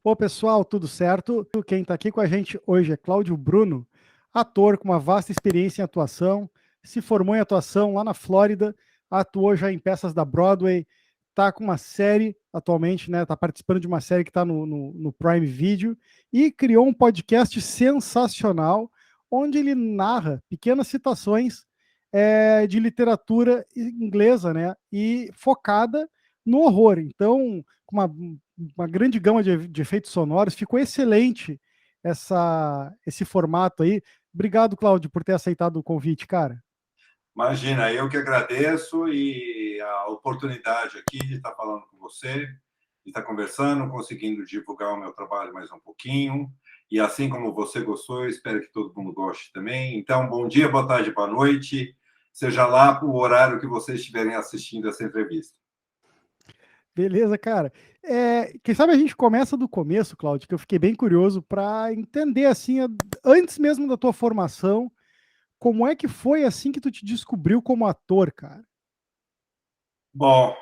Ô pessoal, tudo certo? Quem está aqui com a gente hoje é Cláudio Bruno, ator com uma vasta experiência em atuação, se formou em atuação lá na Flórida, atuou já em peças da Broadway, está com uma série atualmente, né? Está participando de uma série que está no Prime Video e criou um podcast sensacional onde ele narra pequenas citações de literatura inglesa, né? E focada no horror. Então, com uma grande gama de efeitos sonoros. Ficou excelente esse formato aí. Obrigado, Cláudio, por ter aceitado o convite, cara. Imagina, eu que agradeço e a oportunidade aqui de estar falando com você, de estar conversando, conseguindo divulgar o meu trabalho mais um pouquinho. E assim como você gostou, eu espero que todo mundo goste também. Então, bom dia, boa tarde, boa noite, seja lá o horário que vocês estiverem assistindo essa entrevista. Beleza, cara. Quem sabe a gente começa do começo, Cláudio, que eu fiquei bem curioso para entender assim, antes mesmo da tua formação, como é que foi assim que tu te descobriu como ator, cara? Bom,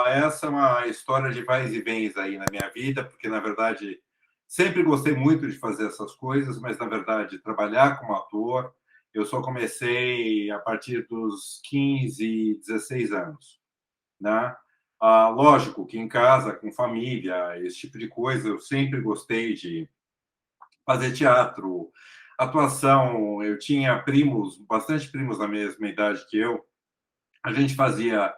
essa é uma história de vais e vens aí na minha vida, porque, na verdade, sempre gostei muito de fazer essas coisas, mas, na verdade, trabalhar como ator, eu só comecei a partir dos 15, 16 anos, né? Lógico que em casa, com família, esse tipo de coisa, eu sempre gostei de fazer teatro, atuação. Eu tinha primos, bastante primos da mesma idade que eu. A gente fazia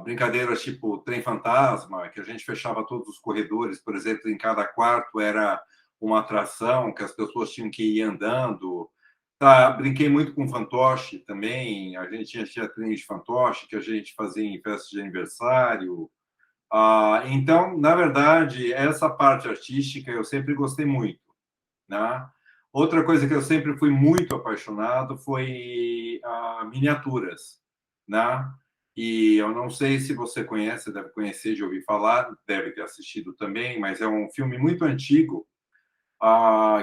brincadeiras tipo trem fantasma, que a gente fechava todos os corredores, por exemplo, em cada quarto era uma atração que as pessoas tinham que ir andando. Tá, brinquei muito com fantoche também, a gente tinha teatrinho de fantoche que a gente fazia em festas de aniversário. Então, na verdade, essa parte artística eu sempre gostei muito, né? Outra coisa que eu sempre fui muito apaixonado foi miniaturas, né? E eu não sei se você conhece, deve conhecer, de ouvir falar, deve ter assistido também, mas é um filme muito antigo,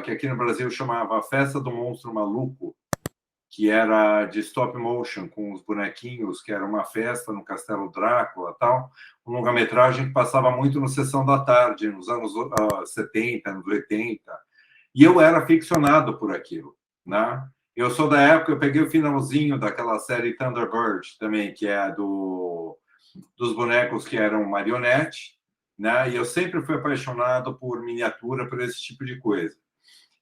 que aqui no Brasil chamava Festa do Monstro Maluco, que era de stop motion, com os bonequinhos, que era uma festa no Castelo Drácula, tal, um longa-metragem que passava muito no Sessão da Tarde, nos anos 70, anos 80. E eu era ficcionado por aquilo, né? Eu sou da época, eu peguei o finalzinho daquela série Thunderbird também, que é dos bonecos que eram marionete, né? E eu sempre fui apaixonado por miniatura, por esse tipo de coisa.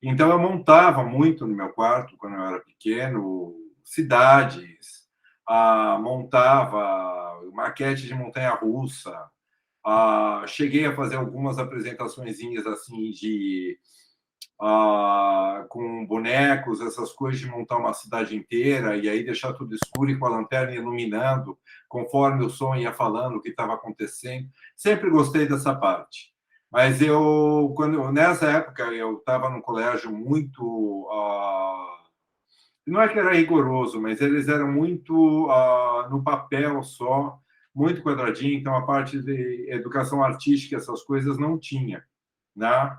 Então eu montava muito no meu quarto quando eu era pequeno, cidades, montava maquete de montanha-russa, cheguei a fazer algumas apresentaçõezinhas assim de com bonecos, essas coisas de montar uma cidade inteira e aí deixar tudo escuro e com a lanterna iluminando conforme o som ia falando o que estava acontecendo. Sempre gostei dessa parte. Mas nessa época, eu estava num colégio muito. Não é que era rigoroso, mas eles eram muito no papel só, muito quadradinho, então a parte de educação artística, essas coisas não tinha, né?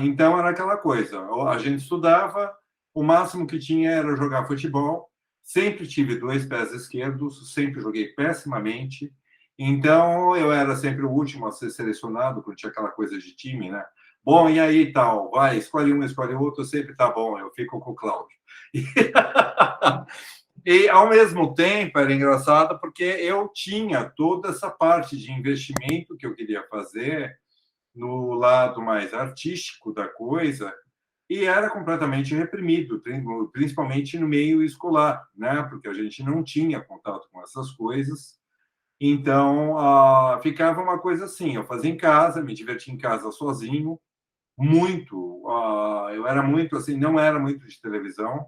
Então era aquela coisa, a gente estudava, o máximo que tinha era jogar futebol, sempre tive dois pés esquerdos, sempre joguei pessimamente, então eu era sempre o último a ser selecionado, porque tinha aquela coisa de time, né? Bom, e aí tal, vai, escolhe um, escolhe outro, sempre tá bom, eu fico com o Cláudio. E, ao mesmo tempo, era engraçado porque eu tinha toda essa parte de investimento que eu queria fazer no lado mais artístico da coisa e era completamente reprimido, principalmente no meio escolar, né? Porque a gente não tinha contato com essas coisas. Então, ficava uma coisa assim, eu fazia em casa, me divertia em casa sozinho, muito. Eu era muito assim, não era muito de televisão,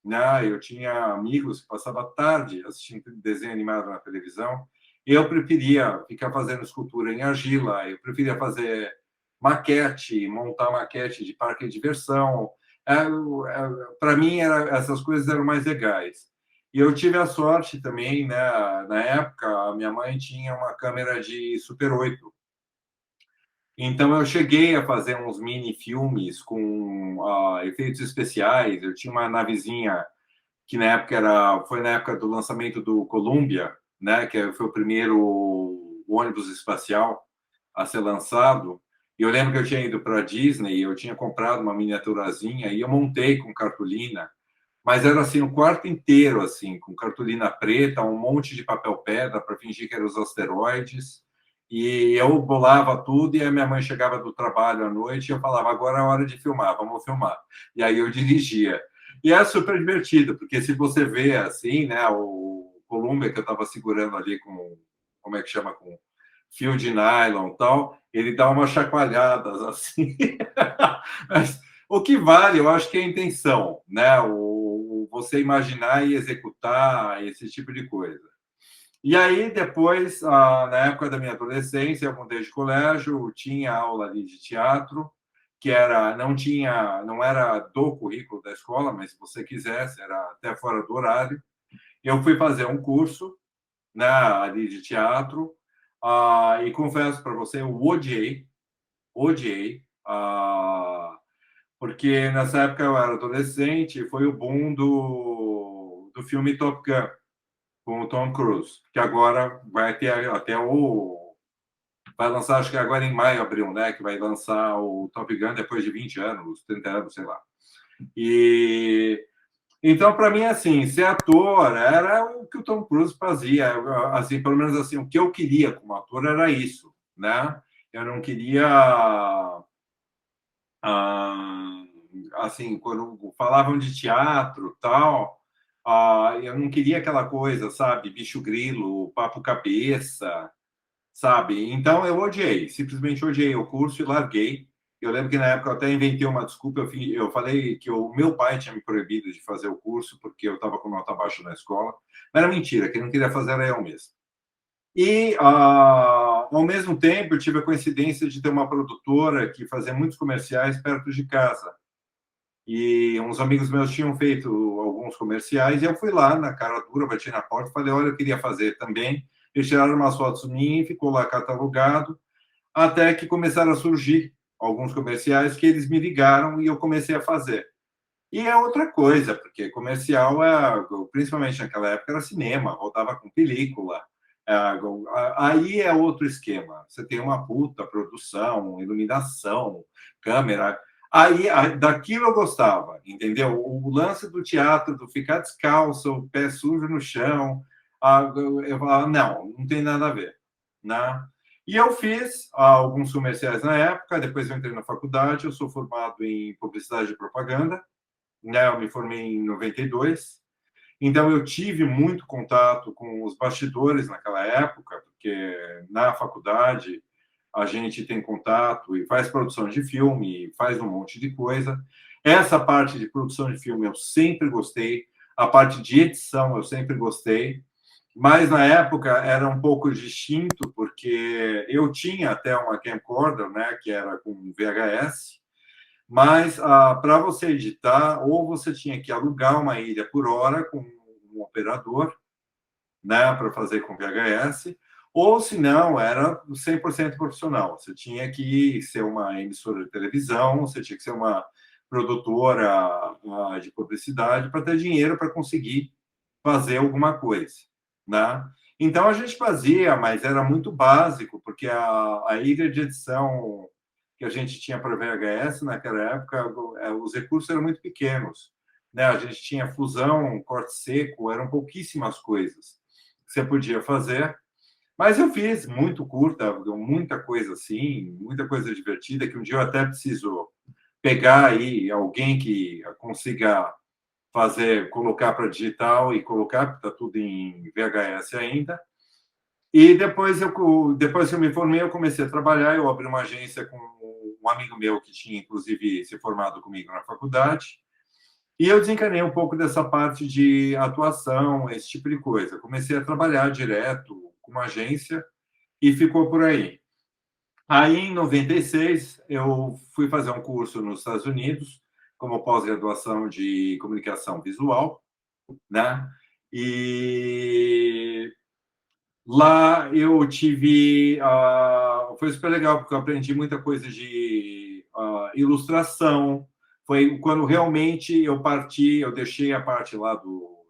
né? Eu tinha amigos que passavam a tarde assistindo desenho animado na televisão. Eu preferia ficar fazendo escultura em argila, eu preferia fazer maquete, montar maquete de parque de diversão. Para mim, essas coisas eram mais legais. E eu tive a sorte também, né? Na época, a minha mãe tinha uma câmera de Super 8. Então, eu cheguei a fazer uns mini filmes com efeitos especiais. Eu tinha uma navezinha que na época foi na época do lançamento do Columbia, né, que foi o primeiro ônibus espacial a ser lançado. E eu lembro que eu tinha ido para a Disney, eu tinha comprado uma miniaturazinha e eu montei com cartolina, mas era assim o quarto inteiro assim, com cartolina preta, um monte de papel pedra para fingir que eram os asteroides. E eu bolava tudo e a minha mãe chegava do trabalho à noite e eu falava, agora é hora de filmar, vamos filmar. E aí eu dirigia. E é super divertido, porque se você vê assim, né, o Columbia que eu estava segurando ali com, como é que chama, com fio de nylon e tal, ele dá umas chacoalhadas assim. Mas o que vale, eu acho que é a intenção, né? Você imaginar e executar esse tipo de coisa. E aí, depois, na época da minha adolescência, eu mudei de colégio, tinha aula ali de teatro, que era, não era do currículo da escola, mas se você quisesse, era até fora do horário. Eu fui fazer um curso, né, ali de teatro, e confesso para você, eu odiei, porque nessa época eu era adolescente, foi o boom do filme Top Gun, com o Tom Cruise, que agora vai ter até o... Vai lançar, acho que agora em maio, abril, né? Que vai lançar o Top Gun depois de 20 anos, 30 anos, sei lá. E então, para mim, assim, ser ator era o que o Tom Cruise fazia. Assim, pelo menos assim, o que eu queria como ator era isso, né? Eu não queria, ah, assim, quando falavam de teatro, tal, eu não queria aquela coisa, sabe? Bicho grilo, papo cabeça, sabe? Então eu odiei, simplesmente odiei o curso e larguei. Eu lembro que na época eu até inventei uma desculpa, eu falei que o meu pai tinha me proibido de fazer o curso porque eu estava com nota baixa na escola. Mas era mentira, quem não queria fazer era eu mesmo. E, ao mesmo tempo, eu tive a coincidência de ter uma produtora que fazia muitos comerciais perto de casa. E uns amigos meus tinham feito alguns comerciais, e eu fui lá, na cara dura, bati na porta, falei, olha, eu queria fazer também. Eles tiraram umas fotos minhas, ficou lá catalogado, até que começaram a surgir alguns comerciais que eles me ligaram e eu comecei a fazer. E é outra coisa, porque comercial, principalmente naquela época, era cinema, rodava com película. Aí é outro esquema. Você tem uma puta produção, iluminação, câmera. Aí, daquilo eu gostava, entendeu? O lance do teatro, do ficar descalço, o pé sujo no chão, eu falava, não tem nada a ver, né? E eu fiz alguns comerciais na época, depois eu entrei na faculdade, eu sou formado em publicidade e propaganda, né? Eu me formei em 92, então eu tive muito contato com os bastidores naquela época, porque na faculdade a gente tem contato e faz produção de filme, faz um monte de coisa. Essa parte de produção de filme eu sempre gostei, a parte de edição eu sempre gostei, mas na época era um pouco distinto, porque eu tinha até uma camcorder, né, que era com VHS, mas para você editar, ou você tinha que alugar uma ilha por hora com um operador, né, para fazer com VHS, ou se não, era 100% profissional. Você tinha que ser uma emissora de televisão, você tinha que ser uma produtora de publicidade para ter dinheiro para conseguir fazer alguma coisa, né? Então a gente fazia, mas era muito básico, porque a ilha de edição que a gente tinha para VHS naquela época, os recursos eram muito pequenos, né? A gente tinha fusão, corte seco, eram pouquíssimas coisas que você podia fazer. Mas eu fiz muito curta, muita coisa assim, muita coisa divertida, que um dia eu até preciso pegar aí alguém que consiga fazer, colocar para digital e colocar, porque está tudo em VHS ainda. E depois que eu me formei, eu comecei a trabalhar, eu abri uma agência com um amigo meu que tinha, inclusive, se formado comigo na faculdade, e eu desencanei um pouco dessa parte de atuação, esse tipo de coisa. Comecei a trabalhar direto com uma agência e ficou por aí. Aí, em 96, eu fui fazer um curso nos Estados Unidos, como pós-graduação de comunicação visual, né? E lá eu tive. Foi super legal, porque eu aprendi muita coisa de ilustração. Foi quando realmente eu parti, eu deixei a parte lá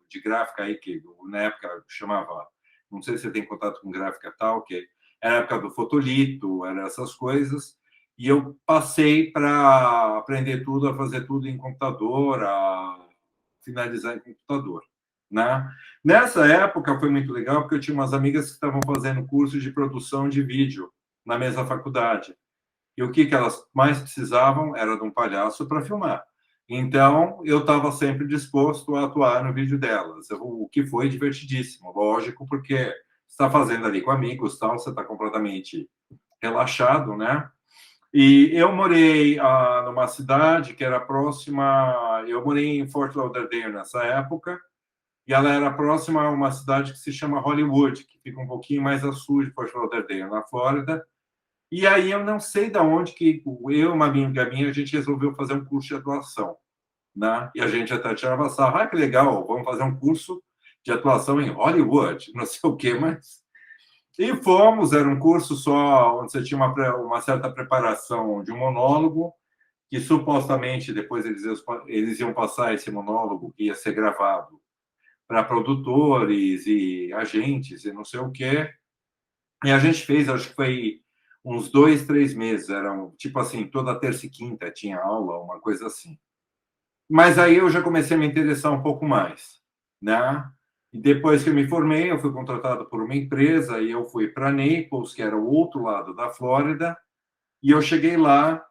de gráfica aí, que na época chamava. Não sei se você tem contato com gráfica tal, que era a época do fotolito, eram essas coisas. E eu passei para aprender tudo, a fazer tudo em computador, a finalizar em computador, né? Nessa época foi muito legal, porque eu tinha umas amigas que estavam fazendo curso de produção de vídeo na mesma faculdade. E o que elas mais precisavam era de um palhaço para filmar. Então, eu estava sempre disposto a atuar no vídeo delas, o que foi divertidíssimo, lógico, porque você está fazendo ali com amigos, tal, você está completamente relaxado, né? E eu morei numa cidade que era próxima. Eu morei em Fort Lauderdale nessa época, e ela era próxima a uma cidade que se chama Hollywood, que fica um pouquinho mais a sul de Fort Lauderdale, na Flórida. E aí eu não sei de onde que eu e uma amiga minha, a gente resolveu fazer um curso de atuação, né? E a gente até tirava sarro, que legal, vamos fazer um curso de atuação em Hollywood, não sei o quê, mas... E fomos, era um curso só, onde você tinha uma certa preparação de um monólogo, que supostamente depois eles iam passar esse monólogo, que ia ser gravado para produtores e agentes e não sei o quê. E a gente fez, acho que foi uns 2, 3 meses, eram tipo assim, toda terça e quinta tinha aula, uma coisa assim. Mas aí eu já comecei a me interessar um pouco mais, né? E depois que eu me formei, eu fui contratado por uma empresa e eu fui para Naples, que era o outro lado da Flórida, e eu cheguei lá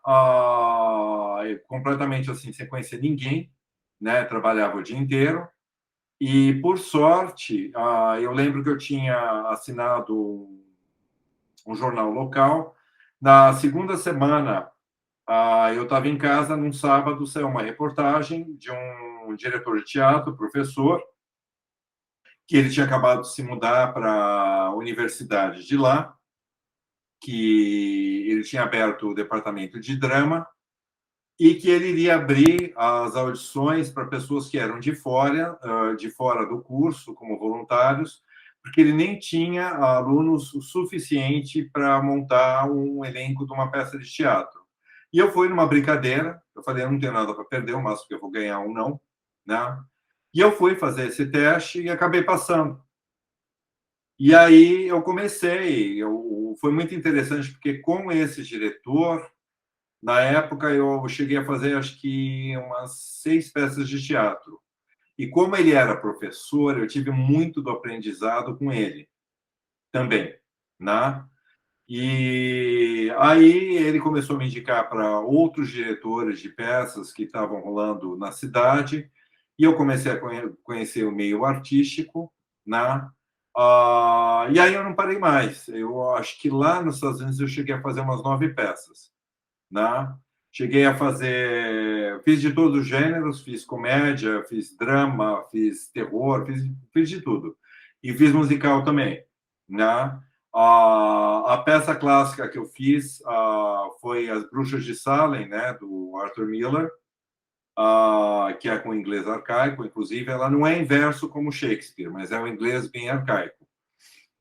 completamente assim, sem conhecer ninguém, né? Trabalhava o dia inteiro. E, por sorte, eu lembro que eu tinha assinado um jornal local. Na segunda semana, eu estava em casa, num sábado, saiu uma reportagem de um diretor de teatro, professor, que ele tinha acabado de se mudar para a universidade de lá, que ele tinha aberto o departamento de drama e que ele iria abrir as audições para pessoas que eram de fora do curso, como voluntários, porque ele nem tinha alunos o suficiente para montar um elenco de uma peça de teatro. E eu fui numa brincadeira, eu falei, eu não tenho nada para perder, o máximo que eu vou ganhar um não, né? E eu fui fazer esse teste e acabei passando. E aí eu comecei, foi muito interessante, porque com esse diretor, na época, eu cheguei a fazer, acho que, umas 6 peças de teatro. E como ele era professor, eu tive muito do aprendizado com ele também, né? E aí ele começou a me indicar para outros diretores de peças que estavam rolando na cidade, e eu comecei a conhecer o meio artístico, né? E aí eu não parei mais. Eu acho que lá nos Estados Unidos eu cheguei a fazer umas 9 peças, né? Cheguei a fazer, fiz de todos os gêneros, fiz comédia, fiz drama, fiz terror, fiz de tudo. E fiz musical também, né? A peça clássica que eu fiz foi As Bruxas de Salem, né, do Arthur Miller, que é com inglês arcaico, inclusive ela não é em verso como Shakespeare, mas é um inglês bem arcaico.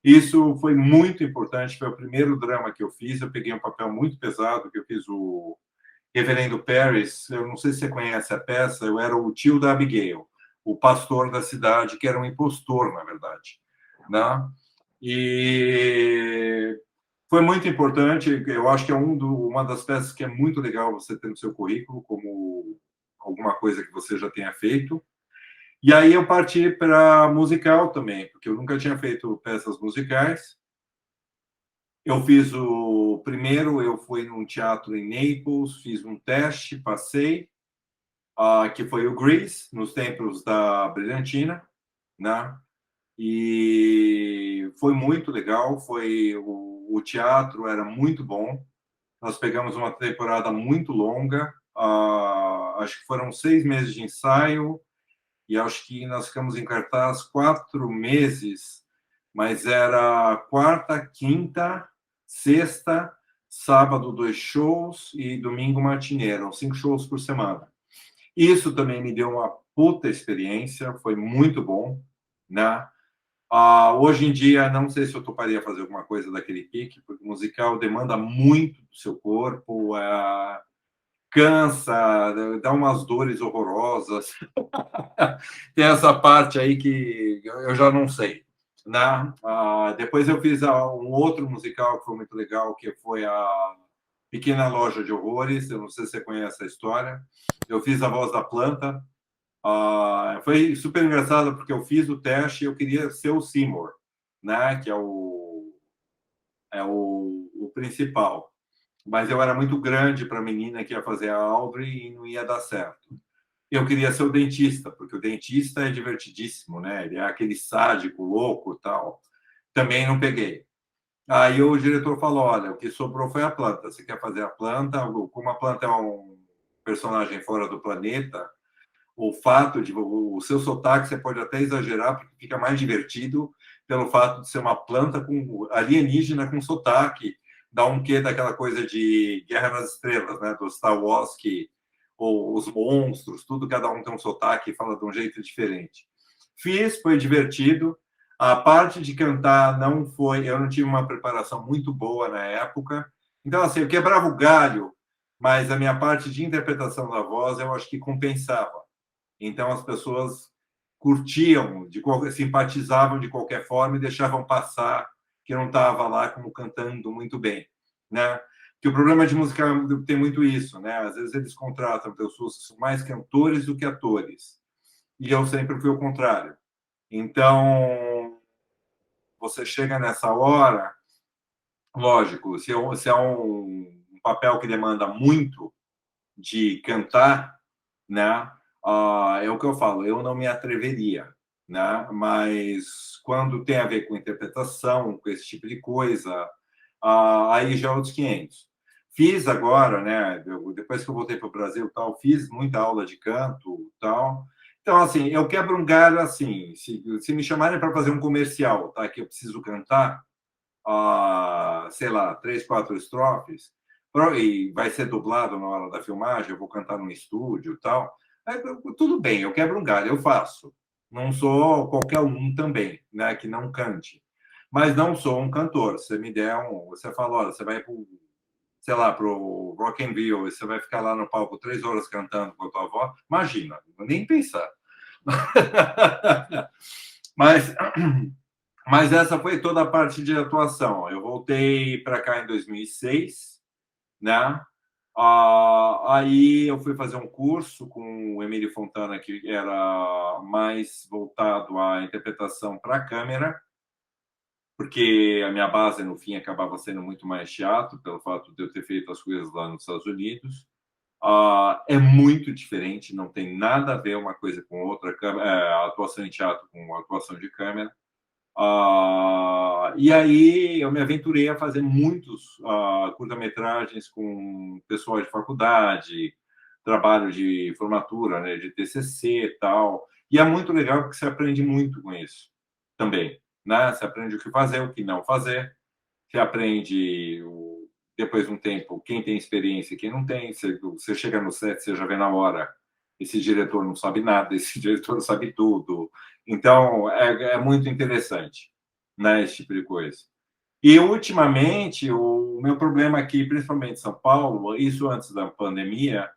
Isso foi muito importante, foi o primeiro drama que eu fiz, eu peguei um papel muito pesado, que eu fiz o Reverendo Paris, eu não sei se você conhece a peça, eu era o tio da Abigail, o pastor da cidade, que era um impostor, na verdade, né? E foi muito importante, eu acho que é uma das peças que é muito legal você ter no seu currículo, como alguma coisa que você já tenha feito. E aí eu parti para musical também, porque eu nunca tinha feito peças musicais. Eu fiz o primeiro, eu fui num teatro em Naples, fiz um teste, passei, que foi o Grease, nos templos da Brilhantina, né? E foi muito legal, o teatro era muito bom. Nós pegamos uma temporada muito longa, acho que foram 6 meses de ensaio, e acho que nós ficamos em cartaz 4 meses, mas era quarta, quinta, sexta, sábado 2 shows e domingo matinê, eram 5 shows por semana. Isso também me deu uma puta experiência, foi muito bom, né? Hoje em dia, não sei se eu toparia fazer alguma coisa daquele pique, porque o musical demanda muito do seu corpo, cansa, dá umas dores horrorosas. Tem essa parte aí que eu já não sei, né? Depois eu fiz um outro musical que foi muito legal, que foi Pequena Loja de Horrores, eu não sei se você conhece a história. Eu fiz a voz da planta. Foi super engraçado porque eu fiz o teste e eu queria ser o Seymour, né? Que é o principal. Mas eu era muito grande para a menina que ia fazer a Audrey e não ia dar certo. Eu queria ser o dentista, porque o dentista é divertidíssimo, né? Ele é aquele sádico, louco e tal. Também não peguei. Aí o diretor falou: olha, o que sobrou foi a planta. Você quer fazer a planta? Como a planta é um personagem fora do planeta, o fato de o seu sotaque você pode até exagerar, porque fica mais divertido pelo fato de ser uma planta com alienígena com sotaque. Dá um quê daquela coisa de Guerra nas Estrelas, né? Do Star Wars, que ou os monstros, tudo, cada um tem um sotaque e fala de um jeito diferente. Fiz, foi divertido. A parte de cantar não foi, eu não tive uma preparação muito boa na época. Então, assim, eu quebrava o galho, mas a minha parte de interpretação da voz eu acho que compensava. Então, as pessoas curtiam, simpatizavam de qualquer forma e deixavam passar que eu não estava lá como cantando muito bem, né? Que o problema de música tem muito isso, né? Às vezes eles contratam pessoas que são mais cantores do que atores. E eu sempre fui o contrário. Então, você chega nessa hora, lógico, se é um papel que demanda muito de cantar, né? É o que eu falo, eu não me atreveria, né? Mas quando tem a ver com interpretação, com esse tipo de coisa, aí já é outros 500. Fiz agora, né? Depois que eu voltei para o Brasil, tal, fiz muita aula de canto, tal. Então, assim, eu quebro um galho assim. Se me chamarem para fazer um comercial, tá? Que eu preciso cantar, sei lá, 3, 4 estrofes, e vai ser dublado na hora da filmagem, eu vou cantar no estúdio e tal. Tudo bem, eu quebro um galho, eu faço. Não sou qualquer um também, né, que não cante. Mas não sou um cantor. Se você me der você fala, olha, você vai para, sei lá, para o Rock in Rio, e você vai ficar lá no palco 3 horas cantando com a tua avó, imagina, nem pensar. Mas essa foi toda a parte de atuação. Eu voltei para cá em 2006, né? Aí eu fui fazer um curso com o Emílio Fontana, que era mais voltado à interpretação para a câmera, porque a minha base, no fim, acabava sendo muito mais teatro, pelo fato de eu ter feito as coisas lá nos Estados Unidos. É muito diferente, não tem nada a ver uma coisa com outra, atuação em teatro com atuação de câmera. E aí eu me aventurei a fazer muitos curta-metragens com pessoal de faculdade, trabalho de formatura, né, de TCC e tal. E é muito legal porque você aprende muito com isso também, né? Você aprende o que fazer, o que não fazer. Você aprende, depois de um tempo, quem tem experiência e quem não tem. Você chega no set, você já vê na hora. Esse diretor não sabe nada, esse diretor sabe tudo. Então, é muito interessante, né, esse tipo de coisa. E, ultimamente, o meu problema aqui, principalmente em São Paulo, isso antes da pandemia,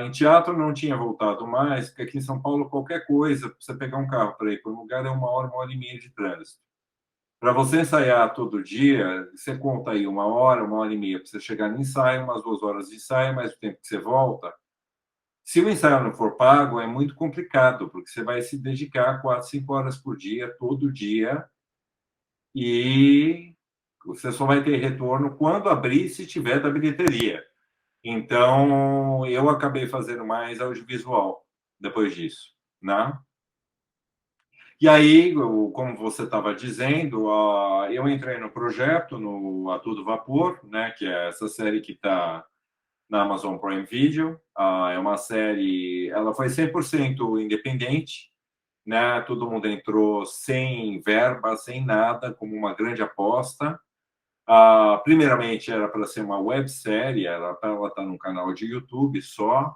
em teatro não tinha voltado mais, porque aqui em São Paulo, qualquer coisa, você pegar um carro para ir para um lugar, é 1 hora, 1 hora e meia de trânsito. Para você ensaiar todo dia, você conta aí 1 hora, 1 hora e meia, para você chegar no ensaio, umas 2 horas de ensaio, mais o tempo que você volta. Se o ensaio não for pago, é muito complicado, porque você vai se dedicar 4, 5 horas por dia, todo dia, e você só vai ter retorno quando abrir, se tiver da bilheteria. Então, eu acabei fazendo mais audiovisual depois disso, né? E aí, como você estava dizendo, eu entrei no projeto, no A Todo Vapor, né, que é essa série que está na Amazon Prime Video. É uma série, ela foi 100% independente, né? Todo mundo entrou sem verba, sem nada, como uma grande aposta. Primeiramente, era para ser uma websérie, era para ela estar num canal de YouTube só,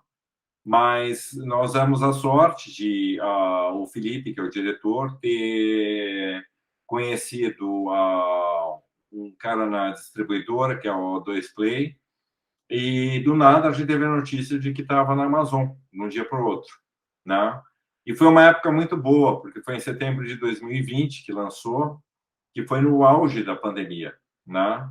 mas nós damos a sorte de o Felipe, que é o diretor, ter conhecido um cara na distribuidora, que é o 2Play, e do nada a gente teve a notícia de que estava na Amazon, de um dia para o outro, né? E foi uma época muito boa, porque foi em setembro de 2020 que lançou, que foi no auge da pandemia, né?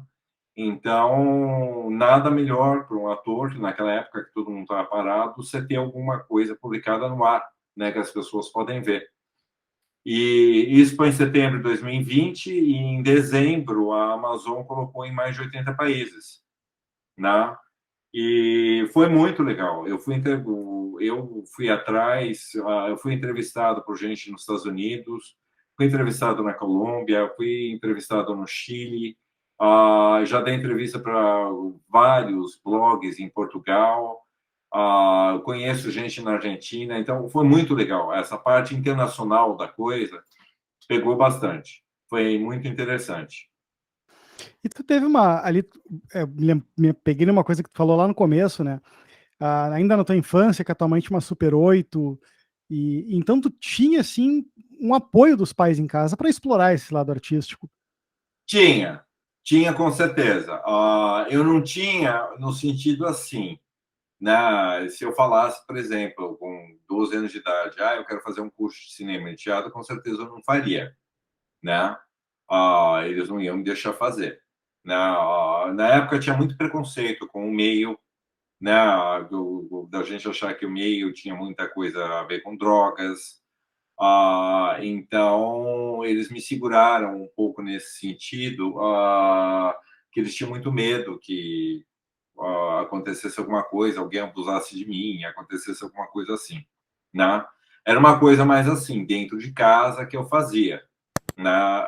Então, nada melhor para um ator, que naquela época que todo mundo estava parado, você ter alguma coisa publicada no ar, né, que as pessoas podem ver. E isso foi em setembro de 2020 e em dezembro a Amazon colocou em mais de 80 países, né? E foi muito legal. Eu fui atrás, eu fui entrevistado por gente nos Estados Unidos, fui entrevistado na Colômbia, fui entrevistado no Chile, já dei entrevista para vários blogs em Portugal, conheço gente na Argentina, então foi muito legal. Essa parte internacional da coisa pegou bastante. Foi muito interessante. E tu teve uma ali, me peguei numa coisa que tu falou lá no começo, né? Ainda na tua infância, que a tua mãe tinha uma Super 8, e então tu tinha assim um apoio dos pais em casa para explorar esse lado artístico. Tinha com certeza. Eu não tinha no sentido assim, né? Se eu falasse, por exemplo, com 12 anos de idade, eu quero fazer um curso de cinema e teatro, com certeza eu não faria, né? Eles não iam me deixar fazer. Né? Na época tinha muito preconceito com o meio, né? Da gente achar que o meio tinha muita coisa a ver com drogas. Então, eles me seguraram um pouco nesse sentido, que eles tinham muito medo que acontecesse alguma coisa, alguém abusasse de mim, acontecesse alguma coisa assim, né? Era uma coisa mais assim, dentro de casa que eu fazia, né?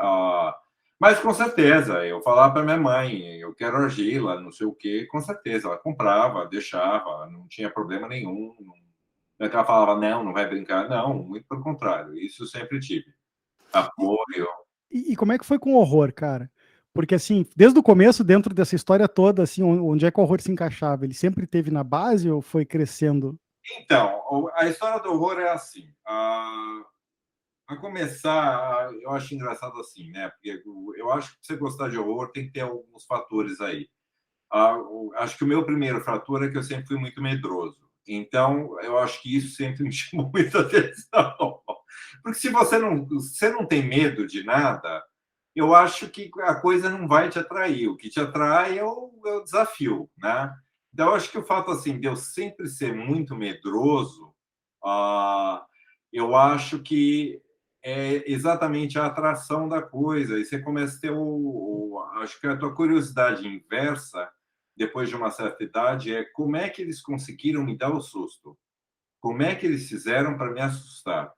Mas com certeza, eu falava para minha mãe, eu quero argila, não sei o quê, com certeza, ela comprava, deixava, não tinha problema nenhum. Não é que ela falava, não, não vai brincar, não, muito pelo contrário, isso eu sempre tive. E, Apoio. e como é que foi com o horror, cara? Porque assim, desde o começo, dentro dessa história toda, assim, onde é que o horror se encaixava? Ele sempre teve na base ou foi crescendo? Então, a história do horror é assim. A começar, eu acho engraçado assim, né? Porque eu acho que pra você gostar de horror tem que ter alguns fatores aí. Acho que o meu primeiro fator é que eu sempre fui muito medroso. Então, eu acho que isso sempre me chamou muita atenção. Porque se você não tem medo de nada, eu acho que a coisa não vai te atrair. O que te atrai é o desafio, né? Então, eu acho que o fato assim de eu sempre ser muito medroso, ah, eu acho que é exatamente a atração da coisa. E você começa a ter acho que a tua curiosidade inversa depois de uma certa idade é como é que eles conseguiram me dar o susto? Como é que eles fizeram para me assustar?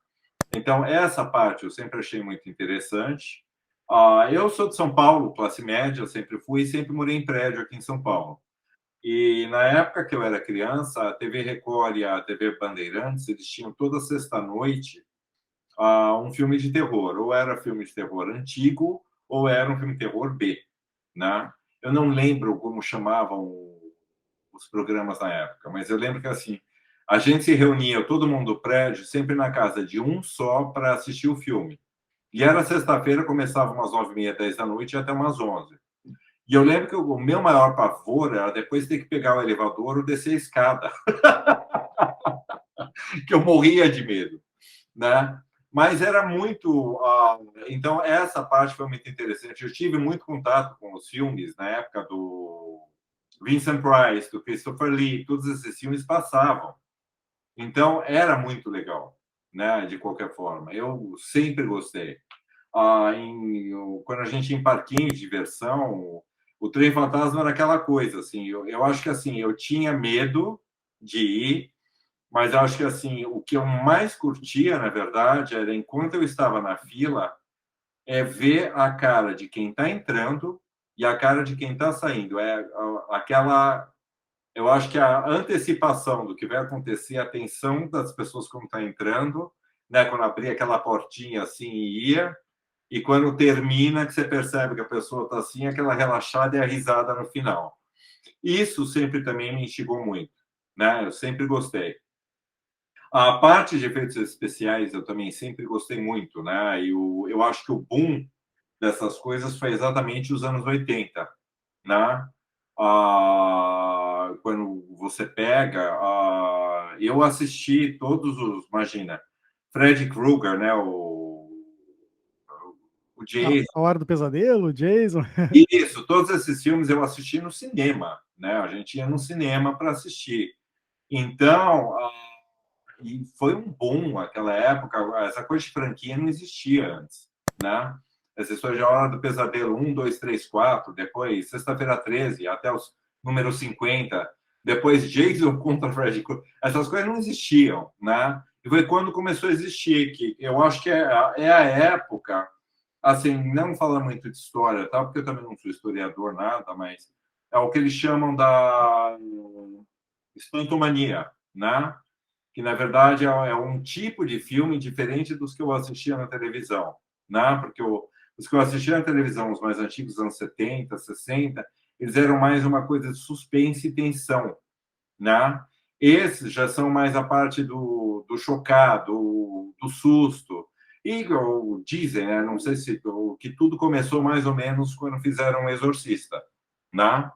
Então, essa parte eu sempre achei muito interessante. Eu sou de São Paulo, classe média, eu sempre fui e sempre morei em prédio aqui em São Paulo. E na época que eu era criança, a TV Record e a TV Bandeirantes, eles tinham toda sexta-noite um filme de terror. Ou era filme de terror antigo, ou era um filme de terror B, né? Eu não lembro como chamavam os programas na época, mas eu lembro que assim, a gente se reunia, todo mundo do prédio, sempre na casa de um só para assistir o filme. E era sexta-feira, começava umas 9h30, 10 da noite e até umas 11. E eu lembro que o meu maior pavor era depois ter que pegar o elevador ou descer a escada, que eu morria de medo, né? Mas era muito. Então, essa parte foi muito interessante. Eu tive muito contato com os filmes na época do Vincent Price, do Christopher Lee, todos esses filmes passavam. Então, era muito legal, né? De qualquer forma. Eu sempre gostei. Quando a gente ia em parquinho de diversão, o trem fantasma era aquela coisa, assim. Eu acho que assim, eu tinha medo de ir, mas eu acho que assim, o que eu mais curtia, na verdade, era enquanto eu estava na fila, é ver a cara de quem está entrando e a cara de quem está saindo. Aquela, eu acho que a antecipação do que vai acontecer, a tensão das pessoas como está entrando, né? Quando abria aquela portinha assim e ia, e quando termina, que você percebe que a pessoa está assim, aquela relaxada e a risada no final. Isso sempre também me instigou muito, né? Eu sempre gostei. A parte de efeitos especiais eu também sempre gostei muito, né? E eu acho que o boom dessas coisas foi exatamente os anos 80, né? Quando você pega, eu assisti todos os, imagina, Freddy Krueger, né? o Jason. A Hora do Pesadelo, o Jason. Isso, todos esses filmes eu assisti no cinema, né? A gente ia no cinema para assistir. Então, e foi um boom aquela época. Essa coisa de franquia não existia antes, né? Essa história de A Hora do Pesadelo 1, 2, 3, 4, depois Sexta-feira 13, até os números 50, depois Jason contra Freddy Krueger. Essas coisas não existiam, né? E foi quando começou a existir, que eu acho que é a época, assim, não falando muito de história, tá? Porque eu também não sou historiador, nada, mas é o que eles chamam da espantomania, né? Que na verdade é um tipo de filme diferente dos que eu assistia na televisão, né? Porque os que eu assistia na televisão, os mais antigos, dos anos 70, 60, eles eram mais uma coisa de suspense e tensão, né? Esses já são mais a parte do chocar, do susto. E dizem, né? Não sei se que tudo começou mais ou menos quando fizeram o Exorcista, né?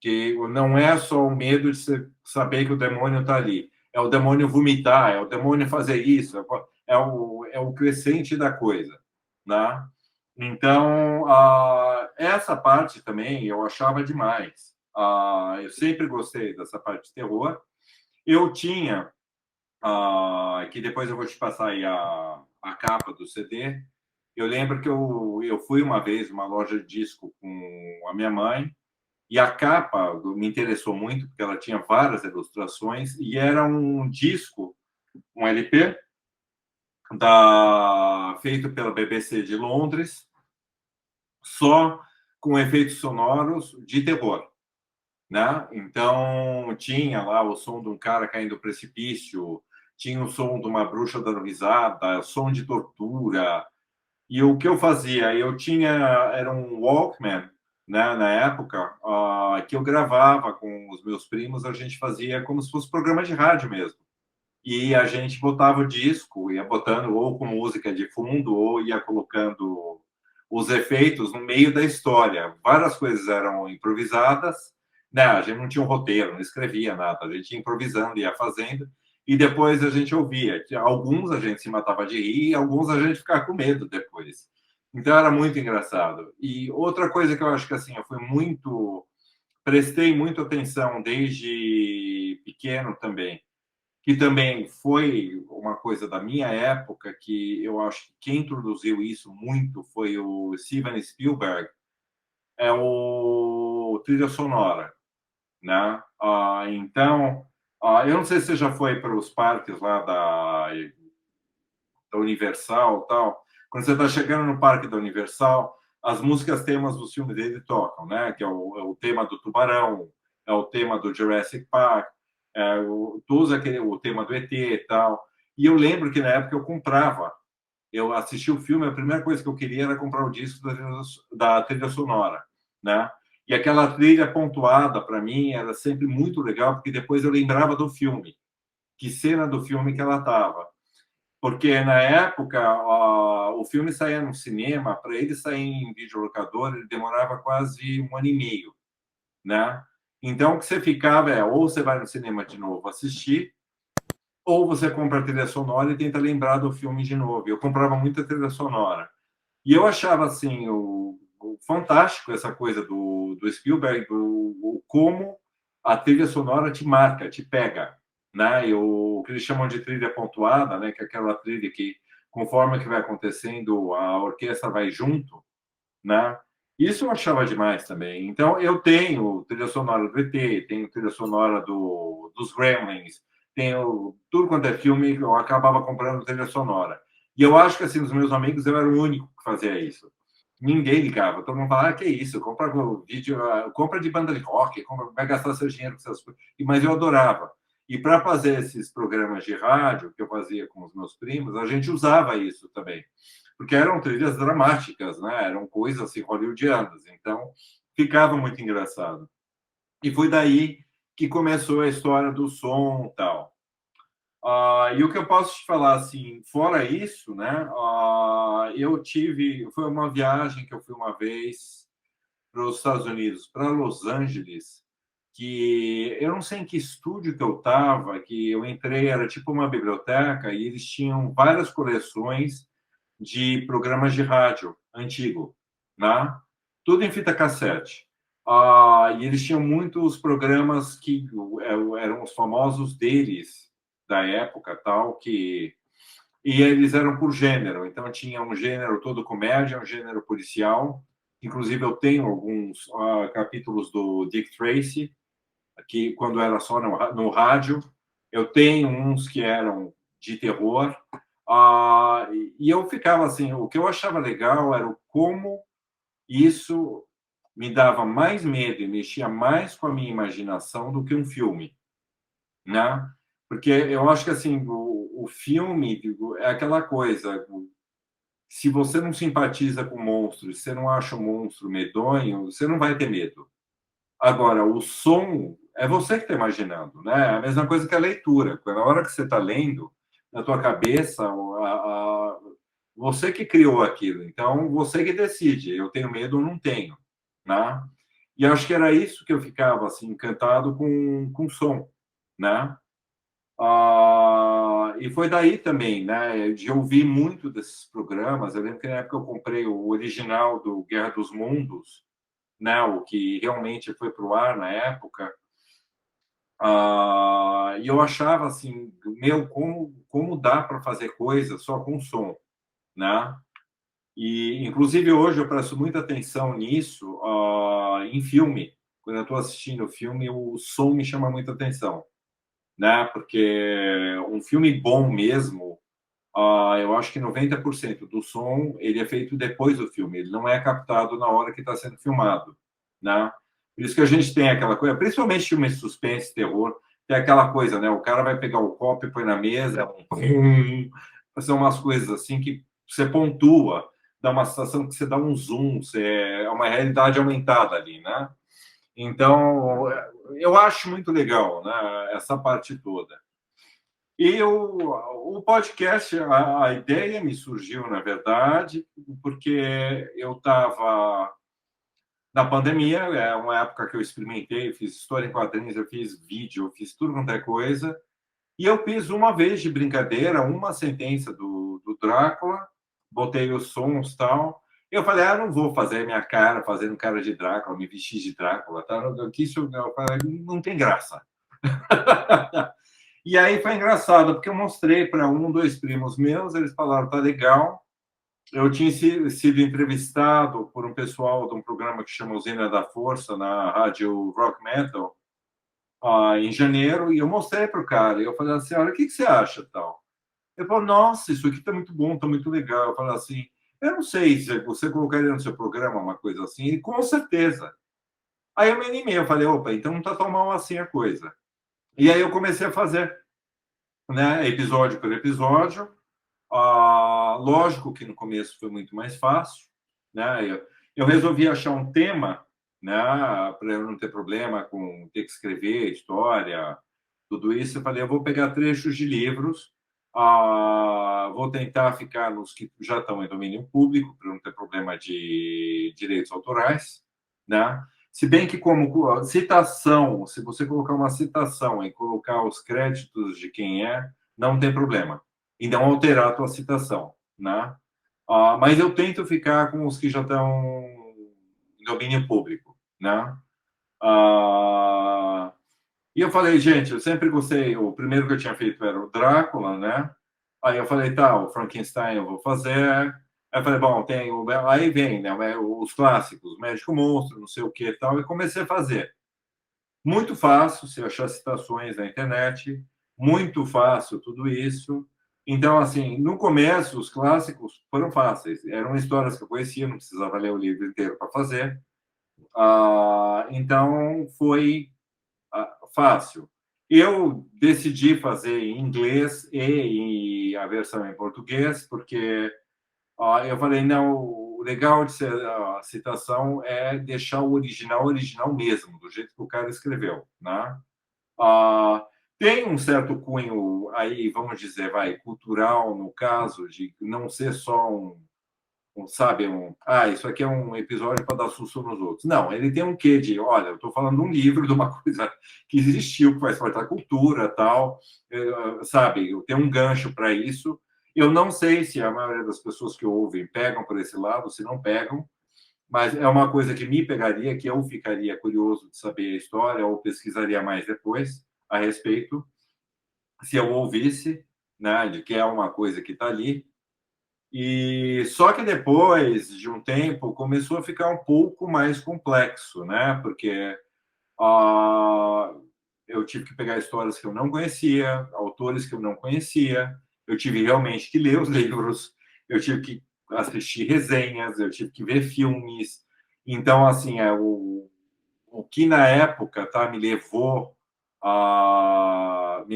Que não é só o medo de você saber que o demônio está ali, é o demônio vomitar, é o demônio fazer isso, é o crescente da coisa, né? Então, essa parte também eu achava demais. Eu sempre gostei dessa parte de terror. Eu tinha, que depois eu vou te passar aí a capa do CD. Eu lembro que eu fui uma vez numa loja de disco com a minha mãe, e a capa me interessou muito, porque ela tinha várias ilustrações, e era um disco, um LP, feito pela BBC de Londres, só com efeitos sonoros de terror, né? Então, tinha lá o som de um cara caindo do precipício, tinha o som de uma bruxa dando risada, som de tortura. E o que eu fazia? Era um Walkman, né, na época, que eu gravava com os meus primos, a gente fazia como se fosse programa de rádio mesmo. E a gente botava o disco, ia botando ou com música de fundo, ou ia colocando os efeitos no meio da história. Várias coisas eram improvisadas, né? A gente não tinha um roteiro, não escrevia nada, a gente ia improvisando, ia fazendo, e depois a gente ouvia. Alguns a gente se matava de rir, e alguns a gente ficava com medo depois. Então era muito engraçado. E outra coisa que eu acho que assim, eu fui muito, prestei muito atenção desde pequeno também, que também foi uma coisa da minha época, que eu acho que quem introduziu isso muito foi o Steven Spielberg, é o trilha sonora, né? Então, eu não sei se você já foi para os parques lá da Universal tal. Quando você está chegando no parque da Universal, as músicas temas dos filmes dele tocam, né? Que é o tema do Tubarão, é o tema do Jurassic Park, tu usa o tema do ET e tal. E eu lembro que na época eu comprava, eu assisti o filme, a primeira coisa que eu queria era comprar o disco da trilha sonora, né? E aquela trilha pontuada, para mim, era sempre muito legal, porque depois eu lembrava do filme, que cena do filme que ela estava. Porque na época o filme saía no cinema, para ele sair em videolocador, ele demorava quase um ano e meio, né? Então, o que você ficava ou você vai no cinema de novo assistir, ou você compra a trilha sonora e tenta lembrar do filme de novo. Eu comprava muita trilha sonora. E eu achava, assim, fantástico essa coisa do Spielberg, como a trilha sonora te marca, te pega, né? E o que eles chamam de trilha pontuada, né? Que é aquela trilha que, conforme que vai acontecendo, a orquestra vai junto, né? Isso eu achava demais também. Então, eu tenho trilha sonora do ET, tenho trilha sonora dos Gremlins, tenho tudo quanto é filme, eu acabava comprando trilha sonora. E eu acho que, assim, os meus amigos, eu era o único que fazia isso. Ninguém ligava. Todo mundo falava, que isso, compra vídeo, compra de banda de rock, vai gastar seu dinheiro com essas coisas. Mas eu adorava. E para fazer esses programas de rádio que eu fazia com os meus primos, a gente usava isso também, porque eram trilhas dramáticas, né? Eram coisas assim hollywoodianas, então ficava muito engraçado. E foi daí que começou a história do som e tal. E o que eu posso te falar, assim, fora isso, né? Foi uma viagem que eu fui uma vez para os Estados Unidos, para Los Angeles, que eu não sei em que estúdio que eu estava, que eu entrei, era tipo uma biblioteca, e eles tinham várias coleções de programas de rádio antigo, né? Tudo em fita cassete. E eles tinham muitos programas que eram os famosos deles, da época, tal, que... E eles eram por gênero, então tinha um gênero todo comédia, um gênero policial. Inclusive, eu tenho alguns capítulos do Dick Tracy, que quando era só no rádio. Eu tenho uns que eram de terror. E eu ficava assim, o que eu achava legal era como isso me dava mais medo e mexia mais com a minha imaginação do que um filme, né? Porque eu acho que assim o filme é aquela coisa, se você não simpatiza com monstros, você não acha o monstro medonho, você não vai ter medo. Agora, o som é você que está imaginando, né? É a mesma coisa que a leitura. Na hora que você está lendo, na tua cabeça, você que criou aquilo. Então, você que decide. Eu tenho medo ou não tenho, né? E acho que era isso que eu ficava assim encantado com som, né? E foi daí também, né? De ouvir muito desses programas. Eu lembro que na época eu comprei o original do Guerra dos Mundos, né? O que realmente foi para o ar na época. E eu achava assim, meu, como dá para fazer coisa só com som, né? E inclusive hoje eu presto muita atenção nisso em filme. Quando eu estou assistindo o filme, o som me chama muita atenção, né? Porque um filme bom mesmo, eu acho que 90% do som ele é feito depois do filme, ele não é captado na hora que está sendo filmado, né? Por isso que a gente tem aquela coisa, principalmente filmes de suspense, terror, tem aquela coisa, né? O cara vai pegar o copo e põe na mesa, são umas coisas assim que você pontua, dá uma sensação que você dá um zoom, é uma realidade aumentada ali, né? Então, eu acho muito legal, né? Essa parte toda. E o podcast, a ideia me surgiu, na verdade, porque eu estava na pandemia, é uma época que eu experimentei, fiz história em quadrinhos, eu fiz vídeo, eu fiz tudo quanto é coisa, e eu fiz uma vez de brincadeira uma sentença do Drácula, botei os sons e tal, e eu falei, não vou fazer minha cara fazendo cara de Drácula, me vestir de Drácula, tá? Isso eu falei, não tem graça. E aí foi engraçado, porque eu mostrei para um, dois primos meus, eles falaram, tá legal. Eu tinha sido entrevistado por um pessoal de um programa que chama Usina da Força, na rádio Rock Metal, em janeiro, e eu mostrei para o cara, e eu falei assim, olha, o que você acha, tal? Ele falou, nossa, isso aqui está muito bom, está muito legal. Eu falei assim, eu não sei se você colocaria no seu programa uma coisa assim, e com certeza. Aí eu me animei, eu falei, opa, então não está tão mal assim a coisa. E aí eu comecei a fazer, né, episódio por episódio. Lógico que no começo foi muito mais fácil, né? Eu resolvi achar um tema, né, para eu não ter problema com ter que escrever história, tudo isso. Eu falei, eu vou pegar trechos de livros, vou tentar ficar nos que já estão em domínio público, para não ter problema de direitos autorais, né? Se bem que, como citação, se você colocar uma citação e colocar os créditos de quem não tem problema. E não alterar a tua citação, né? Mas eu tento ficar com os que já estão em domínio público, né? E eu falei, gente, eu sempre gostei. O primeiro que eu tinha feito era o Drácula, né? Aí eu falei, tá, o Frankenstein eu vou fazer. Aí eu falei, bom, tem o... Aí vem, né, os clássicos, Médico Monstro, não sei o que e tal, e comecei a fazer. Muito fácil, se achar citações na internet, muito fácil tudo isso. Então, assim, no começo, os clássicos foram fáceis. Eram histórias que eu conhecia, não precisava ler o livro inteiro para fazer. Então, foi fácil. Eu decidi fazer em inglês e a versão em português, porque eu falei, não, o legal de ser a citação é deixar o original mesmo, do jeito que o cara escreveu, né? Tem um certo cunho aí, vamos dizer, cultural, no caso, de não ser só sabe, isso aqui é um episódio para dar susto nos outros. Não, ele tem um quê de, olha, eu estou falando de um livro, de uma coisa que existiu, que faz parte da cultura, tal, sabe, tem um gancho para isso, Eu não sei se a maioria das pessoas que ouvem pegam por esse lado, se não pegam, mas é uma coisa que me pegaria, que eu ficaria curioso de saber a história ou pesquisaria mais depois a respeito, se eu ouvisse, né, de que é uma coisa que está ali. E só que depois de um tempo começou a ficar um pouco mais complexo, né? Porque ah, eu tive que pegar histórias que eu não conhecia, autores que eu não conhecia, eu tive realmente que ler os livros, eu tive que assistir resenhas, eu tive que ver filmes. Então, assim, o que na época tá, me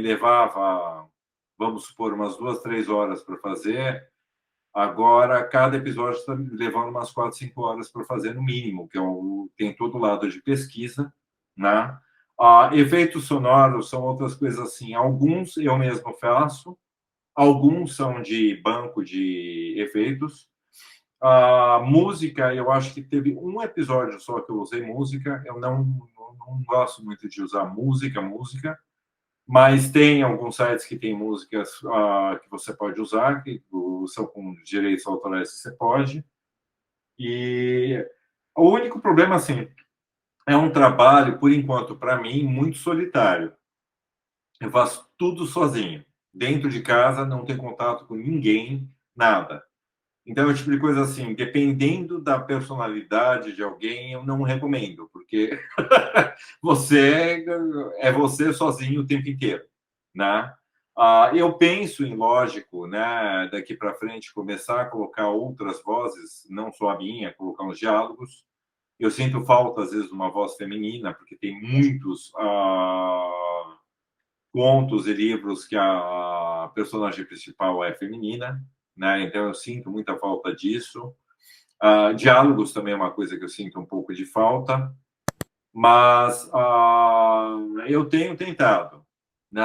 levava, vamos supor, umas 2, 3 horas para fazer. Agora, cada episódio está me levando umas 4, 5 horas para fazer, no mínimo, que tem todo o lado de pesquisa, né? Efeitos sonoros são outras coisas assim. Alguns eu mesmo faço, alguns são de banco de efeitos. A música, eu acho que teve um episódio só que eu usei música. Eu não gosto muito de usar música, mas tem alguns sites que tem músicas que você pode usar, que são com direitos autorais que você pode. E o único problema, assim, é um trabalho, por enquanto, para mim, muito solitário. Eu faço tudo sozinho. Dentro de casa, não tenho contato com ninguém, nada. Então, é o tipo de coisa assim, dependendo da personalidade de alguém, eu não recomendo, porque você é você sozinho o tempo inteiro, né? Eu penso em, lógico, né, daqui para frente, começar a colocar outras vozes, não só a minha, colocar uns diálogos. Eu sinto falta, às vezes, de uma voz feminina, porque tem muitos contos e livros que a personagem principal é feminina, né? Então eu sinto muita falta disso. Diálogos também é uma coisa que eu sinto um pouco de falta, mas eu tenho tentado, né,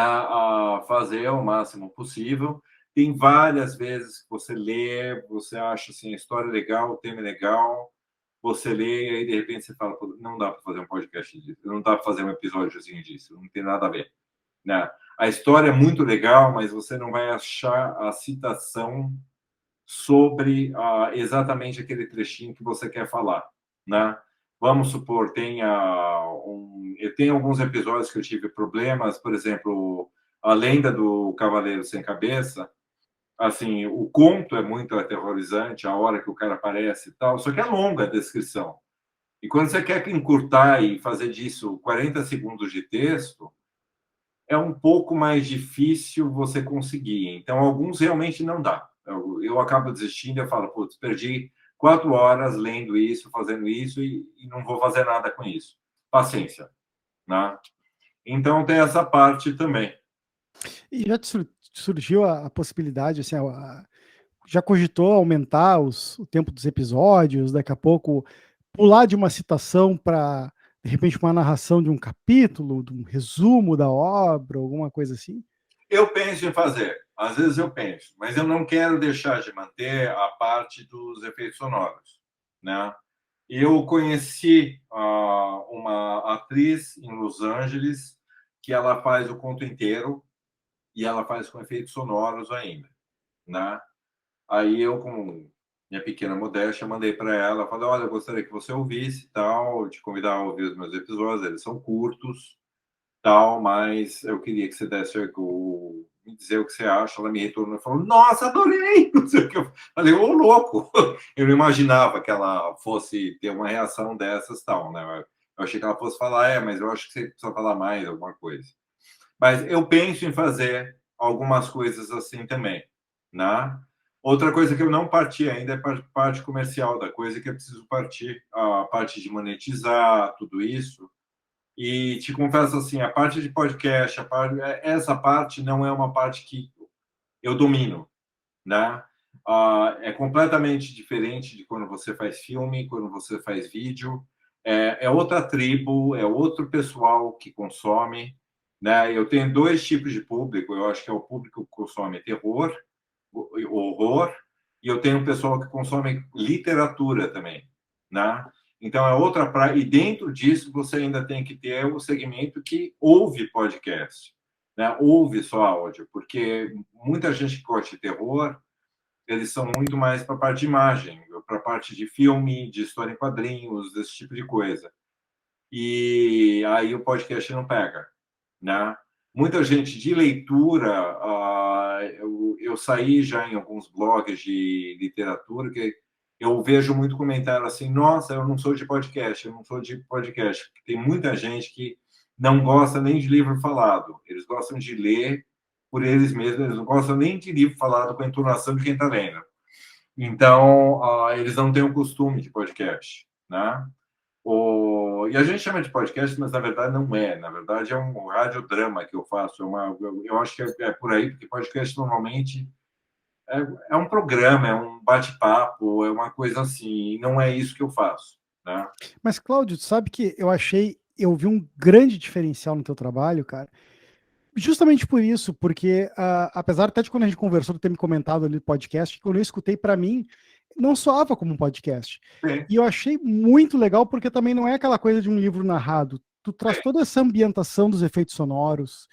fazer o máximo possível. Tem várias vezes que você lê, você acha assim, a história é legal, o tema é legal, você lê e aí de repente você fala, não dá para fazer um podcast disso, não dá para fazer um episódiozinho disso, não tem nada a ver, né? A história é muito legal, mas você não vai achar a citação sobre exatamente aquele trechinho que você quer falar, né? Vamos supor, eu tenho alguns episódios que eu tive problemas, por exemplo, a lenda do Cavaleiro Sem Cabeça. Assim, o conto é muito aterrorizante, a hora que o cara aparece e tal, só que é longa a descrição. E quando você quer encurtar e fazer disso 40 segundos de texto, é um pouco mais difícil você conseguir. Então, alguns realmente não dá. Eu acabo desistindo, eu falo, putz, perdi 4 horas lendo isso, fazendo isso e não vou fazer nada com isso. Paciência, né? Então, tem essa parte também. E já surgiu a possibilidade, assim, já cogitou aumentar o tempo dos episódios, daqui a pouco pular de uma citação para, de repente, uma narração de um capítulo, de um resumo da obra, alguma coisa assim? Eu penso em fazer, às vezes eu penso, mas eu não quero deixar de manter a parte dos efeitos sonoros, né? Eu conheci uma atriz em Los Angeles que ela faz o conto inteiro e ela faz com efeitos sonoros ainda, né? Aí eu, com minha pequena modéstia, mandei para ela, falei, olha, eu gostaria que você ouvisse, tal, te convidar a ouvir os meus episódios, eles são curtos, tal, mas eu queria que você desse me dizer o que você acha. Ela me retornou e falou, nossa, adorei! Não sei o que eu falei, ô louco! Eu não imaginava que ela fosse ter uma reação dessas, tal, né? Eu achei que ela fosse falar, mas eu acho que você precisa falar mais, alguma coisa. Mas eu penso em fazer algumas coisas assim também, né? Outra coisa que eu não parti ainda é a parte comercial da coisa, que eu preciso partir, a parte de monetizar, tudo isso. E te confesso assim, a parte de podcast, essa parte não é uma parte que eu domino, né? É completamente diferente de quando você faz filme, quando você faz vídeo. É outra tribo, é outro pessoal que consome, né? Eu tenho dois tipos de público. Eu acho que é o público que consome terror, horror, e eu tenho um pessoal que consome literatura também, né? Então é outra praia. E dentro disso você ainda tem que ter o segmento que ouve podcast, né? Ouve só áudio, porque muita gente que gosta de terror eles são muito mais para a parte de imagem, para a parte de filme, de história em quadrinhos, desse tipo de coisa. E aí o podcast não pega, né? Muita gente de leitura, eu saí já em alguns blogs de literatura que eu vejo muito comentário assim, nossa, eu não sou de podcast, eu não sou de podcast. Tem muita gente que não gosta nem de livro falado, eles gostam de ler por eles mesmos, eles não gostam nem de livro falado com a entonação de quem está lendo. Então, eles não têm o costume de podcast, né? E a gente chama de podcast, mas na verdade não é. Na verdade é um radiodrama que eu faço. Eu acho que é por aí, porque podcast normalmente é um programa, é um bate-papo, é uma coisa assim. E não é isso que eu faço, né? Mas, Cláudio, sabe que eu vi um grande diferencial no teu trabalho, cara. Justamente por isso, porque apesar até de quando a gente conversou, tu ter me comentado ali no podcast, quando eu escutei, para mim, não soava como um podcast. Sim, E eu achei muito legal, porque também não é aquela coisa de um livro narrado. Tu traz sim, toda essa ambientação dos efeitos sonoros.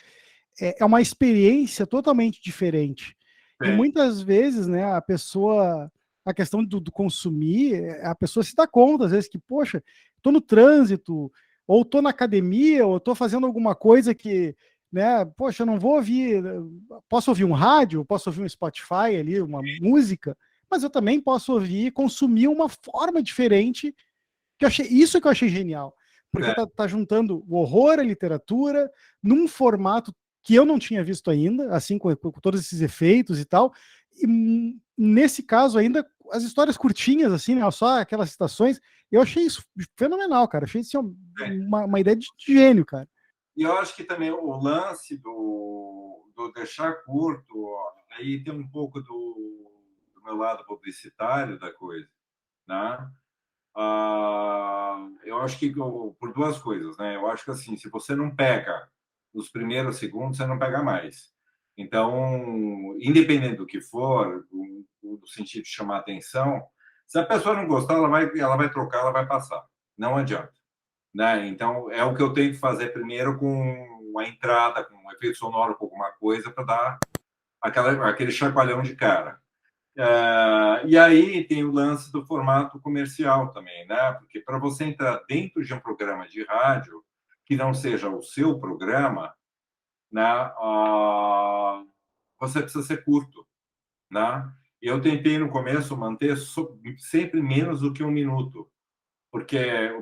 É uma experiência totalmente diferente. E sim. muitas vezes, né, a questão do consumir, a pessoa se dá conta, às vezes, que, poxa, tô no trânsito, ou tô na academia, ou tô fazendo alguma coisa que, né, poxa, eu não vou ouvir, posso ouvir um rádio, posso ouvir um Spotify ali, uma música, mas eu também posso ouvir, consumir uma forma diferente, isso que eu achei genial, porque É, tá juntando o horror, a literatura, num formato que eu não tinha visto ainda, assim, com todos esses efeitos e tal, e nesse caso ainda, as histórias curtinhas, assim, né, só aquelas citações, eu achei isso fenomenal, cara, achei isso sim. uma ideia de gênio, cara. E eu acho que também o lance do deixar curto, aí tem um pouco do meu lado publicitário da coisa, né? Eu acho que por duas coisas, né? Eu acho que assim, se você não pega os primeiros segundos, você não pega mais. Então, independente do que for, do sentido de chamar atenção, se a pessoa não gostar, ela vai trocar, ela vai passar. Não adianta, né? Então, é o que eu tenho que fazer primeiro com uma entrada, com um efeito sonoro, com alguma coisa para dar aquele chacoalhão de cara. E aí tem o lance do formato comercial também, né? Porque para você entrar dentro de um programa de rádio que não seja o seu programa, né? Você precisa ser curto, né? Eu tentei no começo manter sempre menos do que 1 minuto, porque,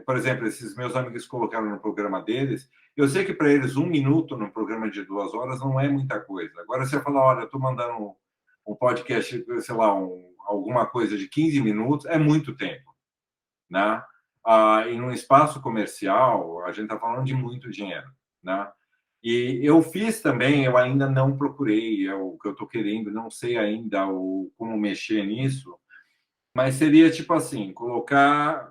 por exemplo, esses meus amigos colocaram no programa deles, eu sei que para eles 1 minuto num programa de 2 horas não é muita coisa. Agora, se eu falar, olha, eu estou mandando um podcast, sei lá, alguma coisa de 15 minutos, é muito tempo, né? E num espaço comercial, a gente está falando de muito dinheiro, né? E eu fiz também, eu ainda não procurei, o que eu estou querendo, não sei ainda como mexer nisso, mas seria tipo assim, colocar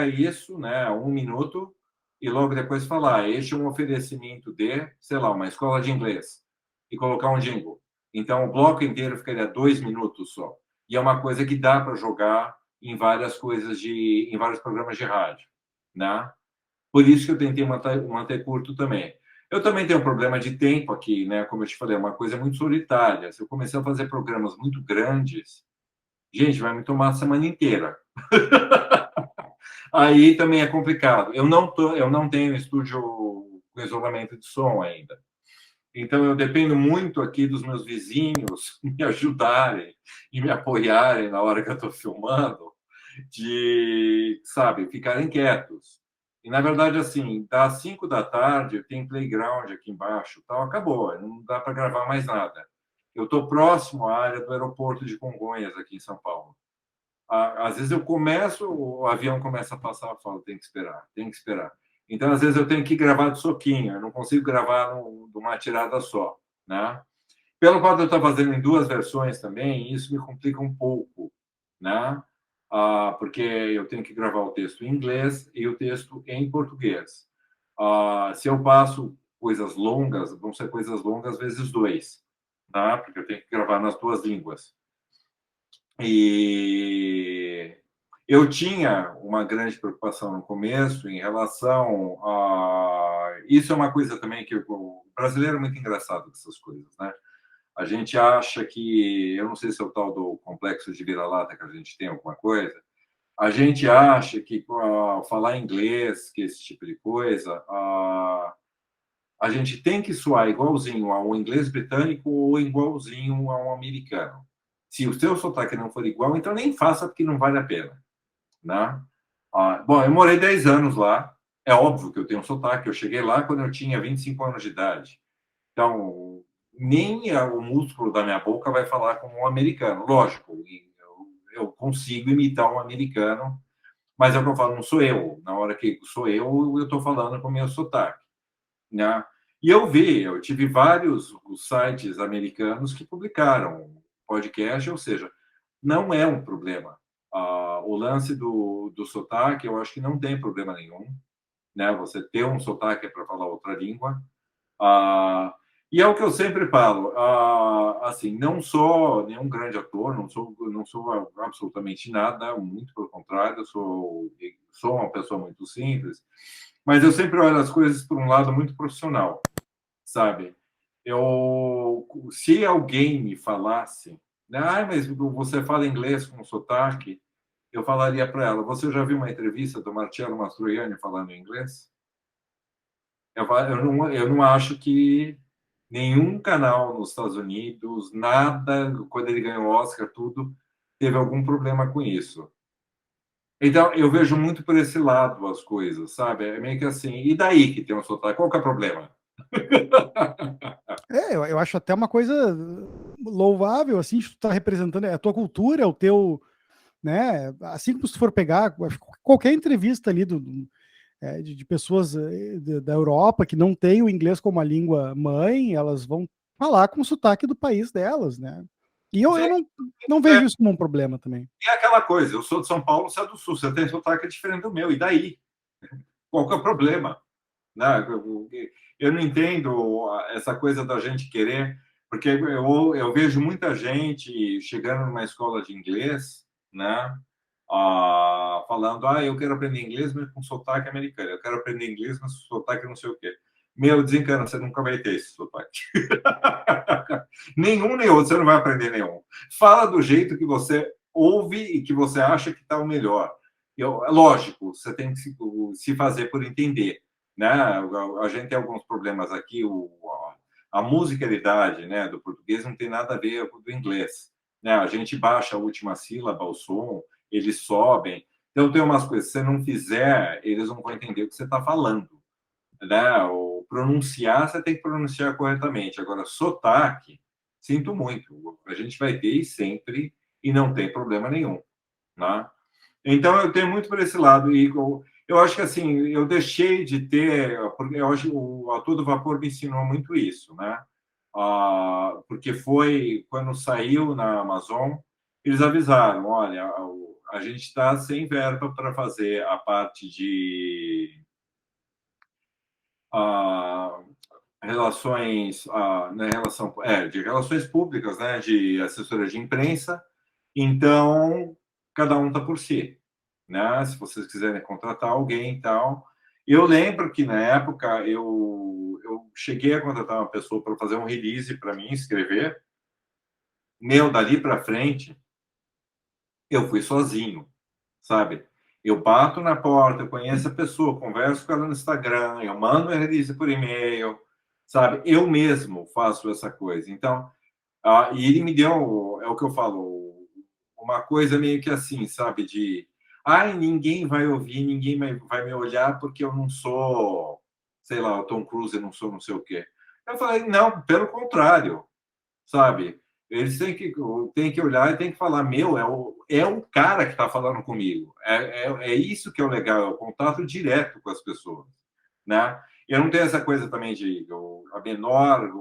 isso, né, 1 minuto, e logo depois falar, este é um oferecimento de, sei lá, uma escola de inglês, e colocar um jingle. Então, o bloco inteiro ficaria 2 minutos só. E é uma coisa que dá para jogar em várias coisas em vários programas de rádio, né? Por isso que eu tentei manter curto também. Eu também tenho um problema de tempo aqui, né? Como eu te falei, é uma coisa muito solitária. Se eu começar a fazer programas muito grandes, gente, vai me tomar a semana inteira. Aí também é complicado. Eu não tenho estúdio com isolamento de som ainda. Então eu dependo muito aqui dos meus vizinhos me ajudarem e me apoiarem na hora que eu estou filmando, de, sabe, ficarem quietos. E na verdade, assim, das 5 da tarde tem playground aqui embaixo, tal, acabou, não dá para gravar mais nada. Eu estou próximo à área do aeroporto de Congonhas, aqui em São Paulo. Às vezes eu começo, o avião começa a passar, eu falo, tem que esperar, tem que esperar. Então, às vezes eu tenho que gravar de soquinho, eu não consigo gravar de uma tirada só, né? Pelo fato de eu estar fazendo em duas versões também, isso me complica um pouco, né? Porque eu tenho que gravar o texto em inglês e o texto em português. Se eu passo coisas longas, vão ser coisas longas vezes dois, tá? Porque eu tenho que gravar nas duas línguas. E eu tinha uma grande preocupação no começo em relação a. Isso é uma coisa também que o brasileiro é muito engraçado com essas coisas, né? A gente acha que, eu não sei se é o tal do complexo de vira-lata que a gente tem alguma coisa, a gente acha que falar inglês, que esse tipo de coisa, a gente tem que soar igualzinho ao inglês britânico ou igualzinho ao americano. Se o seu sotaque não for igual, então nem faça, porque não vale a pena, né? Bom, eu morei 10 anos lá. É óbvio que eu tenho um sotaque. Eu cheguei lá quando eu tinha 25 anos de idade. Então, nem o músculo da minha boca vai falar como um americano. Lógico, eu consigo imitar um americano, mas é o que eu falo, não sou eu. Na hora que sou eu estou falando com o meu sotaque, né? E eu tive vários sites americanos que publicaram podcast, ou seja, não é um problema. O lance do sotaque, eu acho que não tem problema nenhum, né? Você ter um sotaque para falar outra língua. Ah, e é o que eu sempre falo, assim, não sou nenhum grande ator, não sou absolutamente nada, muito pelo contrário, sou uma pessoa muito simples, mas eu sempre olho as coisas por um lado muito profissional, sabe? Se alguém me falasse, né, mas você fala inglês com sotaque, eu falaria para ela, você já viu uma entrevista do Marcello Mastroianni falando inglês? Eu não acho que nenhum canal nos Estados Unidos, nada, quando ele ganhou o Oscar, tudo, teve algum problema com isso. Então, eu vejo muito por esse lado as coisas, sabe? É meio que assim, e daí que tem um sotaque? Qual que é o problema? Eu acho até uma coisa louvável, assim, de tu tá representando a tua cultura, o teu, né? Assim como se for pegar qualquer entrevista ali de pessoas da Europa que não têm o inglês como a língua mãe, elas vão falar com o sotaque do país delas, né? E eu não vejo isso como um problema também. É aquela coisa, eu sou de São Paulo, você é do Sul, você tem sotaque diferente do meu, e daí? Qual que é o problema? Né? Eu não entendo essa coisa da gente querer, porque eu vejo muita gente chegando numa escola de inglês, né? Falando, eu quero aprender inglês, mas com sotaque americano. Eu quero aprender inglês, mas com sotaque não sei o quê. Meu, desencana, você nunca vai ter esse sotaque. Nenhum nem outro, você não vai aprender nenhum. Fala do jeito que você ouve e que você acha que está o melhor. Lógico, você tem que se fazer por entender, né? A gente tem alguns problemas aqui, a musicalidade, né, do português não tem nada a ver com o do inglês, né? A gente baixa a última sílaba, o som, eles sobem. Então tem umas coisas, se você não fizer, eles não vão entender o que você está falando, né? O pronunciar, você tem que pronunciar corretamente. Agora, sotaque, sinto muito, a gente vai ter sempre e não tem problema nenhum, né? Então, eu tenho muito por esse lado. E eu acho que, assim, eu deixei de ter... Porque eu acho que o Ator do Vapor me ensinou muito isso, né? Porque foi quando saiu na Amazon, eles avisaram, olha, a gente está sem verba para fazer a parte de ah, relações, na relação, de relações públicas, né? De assessoria de imprensa. Então, cada um está por si, né? Se vocês quiserem contratar alguém e tal. Eu lembro que na época eu cheguei a contratar uma pessoa para fazer um release para mim escrever. Meu, dali para frente, eu fui sozinho, sabe? Eu bato na porta, eu conheço a pessoa, converso com ela no Instagram, eu mando um release por e-mail, sabe? Eu mesmo faço essa coisa. Então, e ele me deu, é o que eu falo, uma coisa meio que assim, sabe? Ninguém vai ouvir, ninguém vai me olhar porque eu não sou, sei lá, o Tom Cruise, eu não sou não sei o quê. Eu falei, não, pelo contrário, sabe? Eles têm que olhar e têm que falar, meu, é o cara que está falando comigo. É isso que é o legal, é o contato direto com as pessoas, né? Eu não tenho essa coisa também de a menor,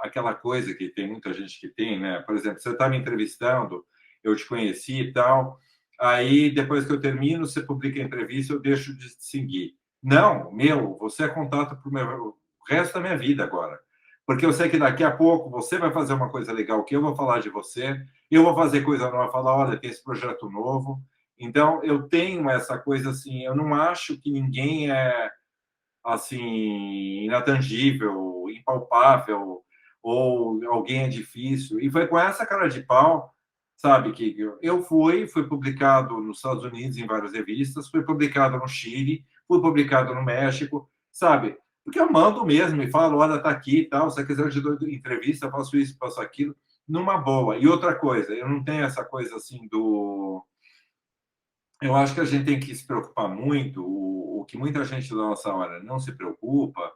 aquela coisa que tem muita gente que tem, né? Por exemplo, você está me entrevistando, eu te conheci e tal, aí depois que eu termino, você publica a entrevista, eu deixo de te seguir. Não, meu, você é contato para o resto da minha vida agora. Porque eu sei que daqui a pouco você vai fazer uma coisa legal que eu vou falar de você, eu vou fazer coisa nova, falar, olha, tem esse projeto novo. Então, eu tenho essa coisa assim, eu não acho que ninguém é assim, inatangível, impalpável. ou alguém é difícil. E foi com essa cara de pau, sabe, que eu fui publicado nos Estados Unidos em várias revistas, fui publicado no Chile, fui publicado no México, sabe? Porque eu mando mesmo e falo, olha, tá aqui e tal, se você quiser eu te dou entrevista, eu faço isso, faço aquilo, numa boa. E outra coisa, eu não tenho essa coisa assim do... Eu acho que a gente tem que se preocupar muito, o que muita gente da nossa hora não se preocupa,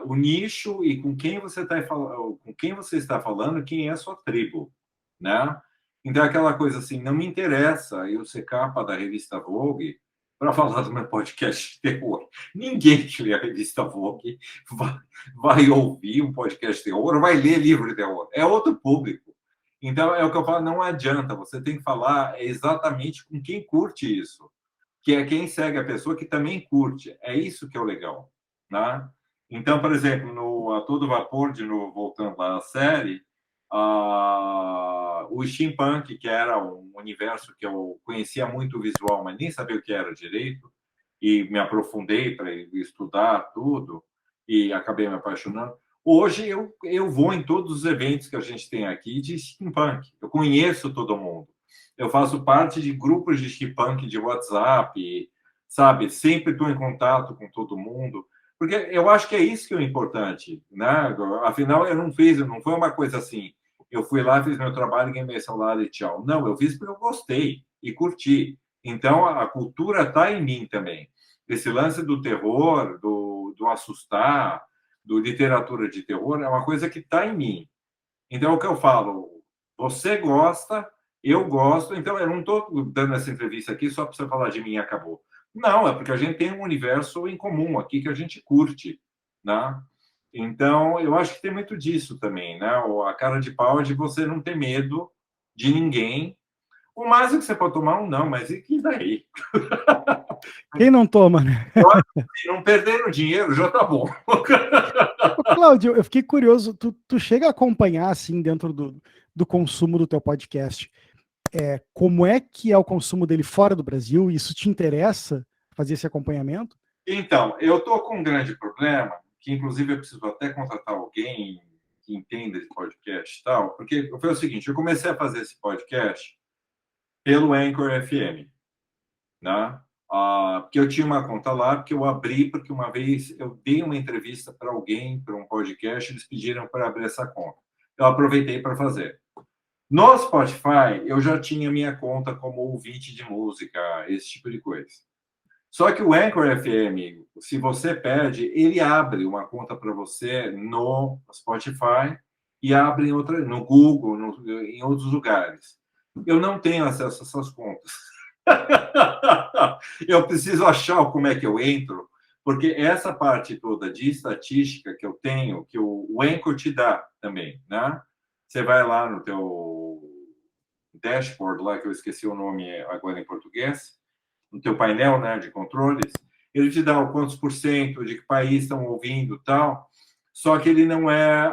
o nicho e com quem você está falando, com quem você está falando, quem é a sua tribo, né? Então aquela coisa assim, não me interessa eu ser capa da revista Vogue para falar do meu podcast de terror. Ninguém que lê a revista Vogue vai ouvir um podcast de terror, ou vai ler livro de terror. É outro público. Então é o que eu falo, não adianta. Você tem que falar exatamente com quem curte isso, que é quem segue a pessoa que também curte. É isso que é o legal, né? Então, por exemplo, no A Todo Vapor, de novo, voltando lá à série, o steampunk, que era um universo que eu conhecia muito visual, mas nem sabia o que era direito, e me aprofundei para estudar tudo, e acabei me apaixonando. Hoje eu vou em todos os eventos que a gente tem aqui de steampunk. Eu conheço todo mundo. Eu faço parte de grupos de steampunk de WhatsApp, sabe? Sempre estou em contato com todo mundo, porque eu acho que é isso que é o importante, né? Afinal, eu não fiz, não foi uma coisa assim. Eu fui lá, fiz meu trabalho, ganhei meu salário e tchau. Não, eu fiz porque eu gostei e curti. Então, a cultura está em mim também. Esse lance do terror, do assustar, do literatura de terror, é uma coisa que está em mim. Então, é o que eu falo, você gosta, eu gosto, então eu não estou dando essa entrevista aqui só para você falar de mim e acabou. Não, é porque a gente tem um universo em comum aqui que a gente curte, né? Então, eu acho que tem muito disso também, né? A cara de pau é de você não ter medo de ninguém. O máximo que você pode tomar um não, mas e que daí? Quem não toma, né? Eu acho que não perdendo dinheiro já tá bom. Ô, Cláudio, eu fiquei curioso, tu chega a acompanhar, assim, dentro do consumo do teu podcast, como é que é o consumo dele fora do Brasil? Isso te interessa fazer esse acompanhamento? Então, eu estou com um grande problema, que inclusive eu preciso até contratar alguém que entenda de podcast e tal, porque foi o seguinte, eu comecei a fazer esse podcast pelo Anchor FM, né? Porque eu tinha uma conta lá, porque eu abri, porque uma vez eu dei uma entrevista para alguém, para um podcast, eles pediram para abrir essa conta. Eu aproveitei para fazer. No Spotify, eu já tinha minha conta como ouvinte de música, esse tipo de coisa. Só que o Anchor FM, se você pede, ele abre uma conta para você no Spotify e abre no Google, em outros lugares. Eu não tenho acesso a essas contas. Eu preciso achar como é que eu entro, porque essa parte toda de estatística que eu tenho, que o Anchor te dá também, né? Você vai lá no teu dashboard, lá que eu esqueci o nome agora em português, no teu painel, né, de controles, ele te dá o quantos por cento de que país estão ouvindo tal, só que ele não é...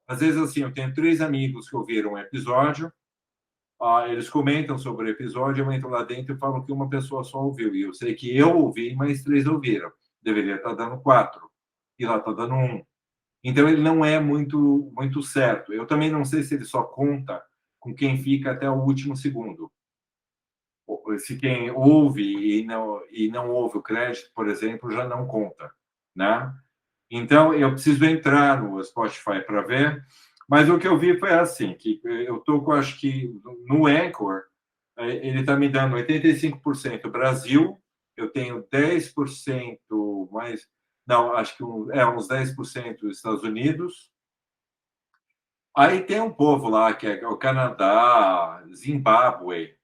Às vezes, assim, eu tenho 3 amigos que ouviram um episódio, eles comentam sobre o episódio, eu entro lá dentro e falo que uma pessoa só ouviu, e eu sei que eu ouvi, mas 3 ouviram. Deveria estar dando 4, e lá está dando 1. Então, ele não é muito certo. Eu também não sei se ele só conta com quem fica até o último segundo. Se quem ouve e não ouve o crédito, por exemplo, já não conta, né? Então, eu preciso entrar no Spotify para ver, mas o que eu vi foi assim, que eu estou com, acho que, no Anchor, ele está me dando 85% Brasil, eu tenho 10% mais, não, acho que uns 10% Estados Unidos, aí tem um povo lá, que é o Canadá, Zimbábue,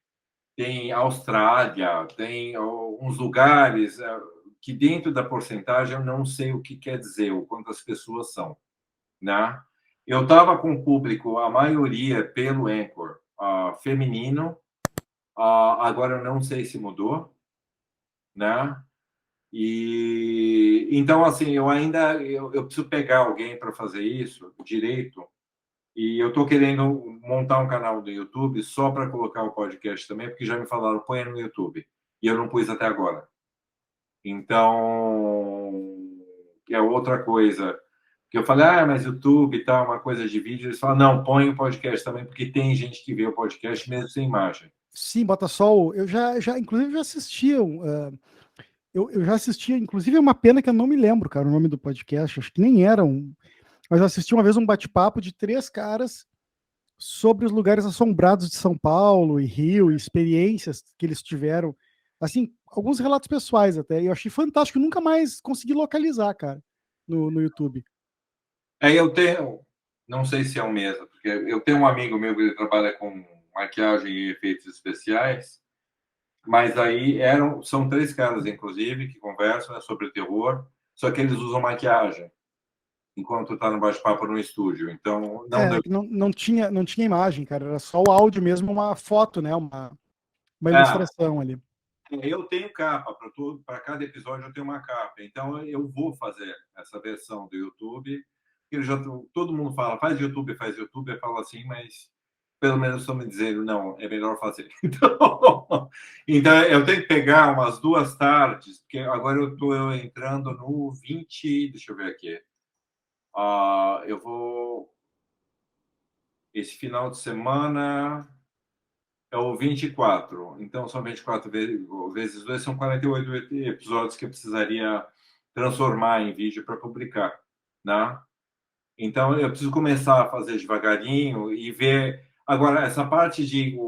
tem Austrália, tem uns lugares que dentro da porcentagem eu não sei o que quer dizer, o quantas pessoas são, né? Eu estava com o público, a maioria pelo Anchor, feminino, agora eu não sei se mudou, né? E então assim, eu preciso pegar alguém para fazer isso direito. E eu estou querendo montar um canal do YouTube só para colocar o podcast também, porque já me falaram, põe no YouTube. E eu não pus até agora. Então, que é outra coisa. Que eu falei, mas YouTube e tal, uma coisa de vídeo. Eles falam, não, põe o podcast também, porque tem gente que vê o podcast mesmo sem imagem. Sim, bota só. Eu inclusive, já assistia. Eu já assistia, inclusive, é uma pena que eu não me lembro, cara, o nome do podcast. Acho que nem era um. Mas eu assisti uma vez um bate-papo de 3 caras sobre os lugares assombrados de São Paulo e Rio, e experiências que eles tiveram. Assim, alguns relatos pessoais até. E eu achei fantástico. Nunca mais consegui localizar, cara, no YouTube. Eu tenho, não sei se é o mesmo, porque eu tenho um amigo meu que ele trabalha com maquiagem e efeitos especiais, mas aí são 3 caras, inclusive, que conversam, né, sobre terror, só que eles usam maquiagem enquanto está no bate-papo no estúdio. Então, não deu. Não tinha imagem, cara. Era só o áudio mesmo, uma foto, né? Uma É, ilustração ali. eu tenho capa para cada episódio, eu tenho uma capa. Então, eu vou fazer essa versão do YouTube. Todo mundo faz YouTube, eu falo assim, mas pelo menos estão me dizendo, não, é melhor fazer. Então, eu tenho que pegar umas 2 tardes, porque agora eu estou entrando no 20, deixa eu ver aqui. Eu vou. Esse final de semana é o 24. Então, são 24 vezes 2, são 48 episódios que eu precisaria transformar em vídeo para publicar, né? Então, eu preciso começar a fazer devagarinho e ver. Agora, essa parte de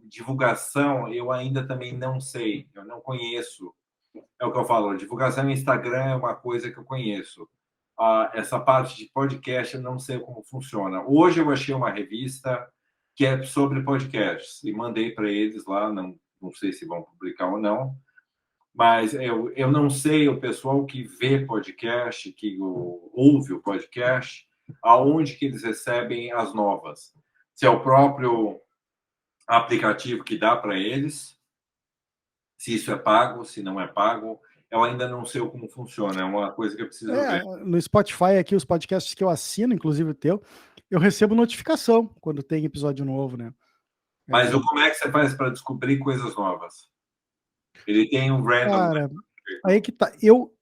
divulgação, eu ainda também não sei, eu não conheço. É o que eu falo, divulgação no Instagram é uma coisa que eu conheço. Essa parte de podcast, eu não sei como funciona. Hoje eu achei uma revista que é sobre podcasts e mandei para eles lá, não sei se vão publicar ou não, mas eu não sei o pessoal que vê podcast, que ouve o podcast, aonde que eles recebem as novas. Se é o próprio aplicativo que dá para eles, se isso é pago, se não é pago, eu ainda não sei como funciona, é uma coisa que eu preciso ver. No Spotify aqui, os podcasts que eu assino, inclusive o teu, eu recebo notificação quando tem episódio novo, né? Mas como é que você faz para descobrir coisas novas? Ele tem um random. Cara, aí que tá. Eu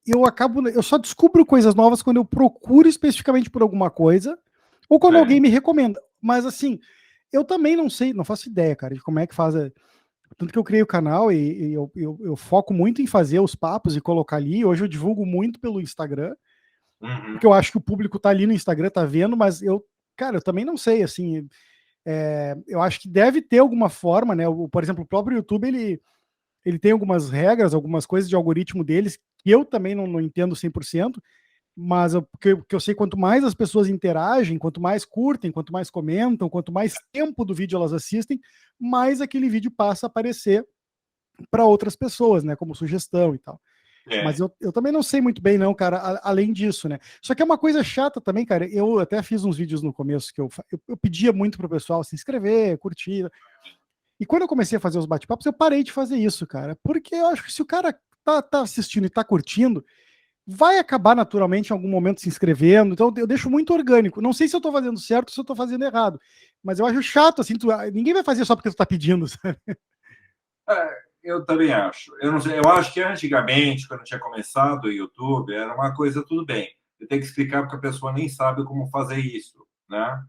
só descubro coisas novas quando eu procuro especificamente por alguma coisa, ou quando alguém me recomenda. Mas assim, eu também não sei, não faço ideia, cara, de como é que faz. Tanto que eu criei o canal e eu foco muito em fazer os papos e colocar ali. Hoje eu divulgo muito pelo Instagram, porque eu acho que o público tá ali no Instagram, tá vendo, mas cara, eu também não sei, assim, eu acho que deve ter alguma forma, né? Por exemplo, o próprio YouTube, ele tem algumas regras, algumas coisas de algoritmo deles que eu também não entendo 100%, mas porque eu sei, quanto mais as pessoas interagem, quanto mais curtem, quanto mais comentam, quanto mais tempo do vídeo elas assistem, mais aquele vídeo passa a aparecer para outras pessoas, né, como sugestão e tal. Mas eu também não sei muito bem, não, cara, além disso, né? Só que é uma coisa chata também, cara. Eu até fiz uns vídeos no começo que eu pedia muito pro pessoal se inscrever, curtir. E quando eu comecei a fazer os bate-papos, eu parei de fazer isso, cara. Porque eu acho que se o cara tá assistindo e tá curtindo, vai acabar naturalmente em algum momento se inscrevendo. Então eu deixo muito orgânico. Não sei se eu tô fazendo certo ou se eu tô fazendo errado. Mas eu acho chato, assim, ninguém vai fazer só porque tu tá pedindo, sabe? Eu também acho. Eu não sei, eu acho que antigamente, quando tinha começado o YouTube, era uma coisa tudo bem. Eu tenho que explicar porque a pessoa nem sabe como fazer isso, né?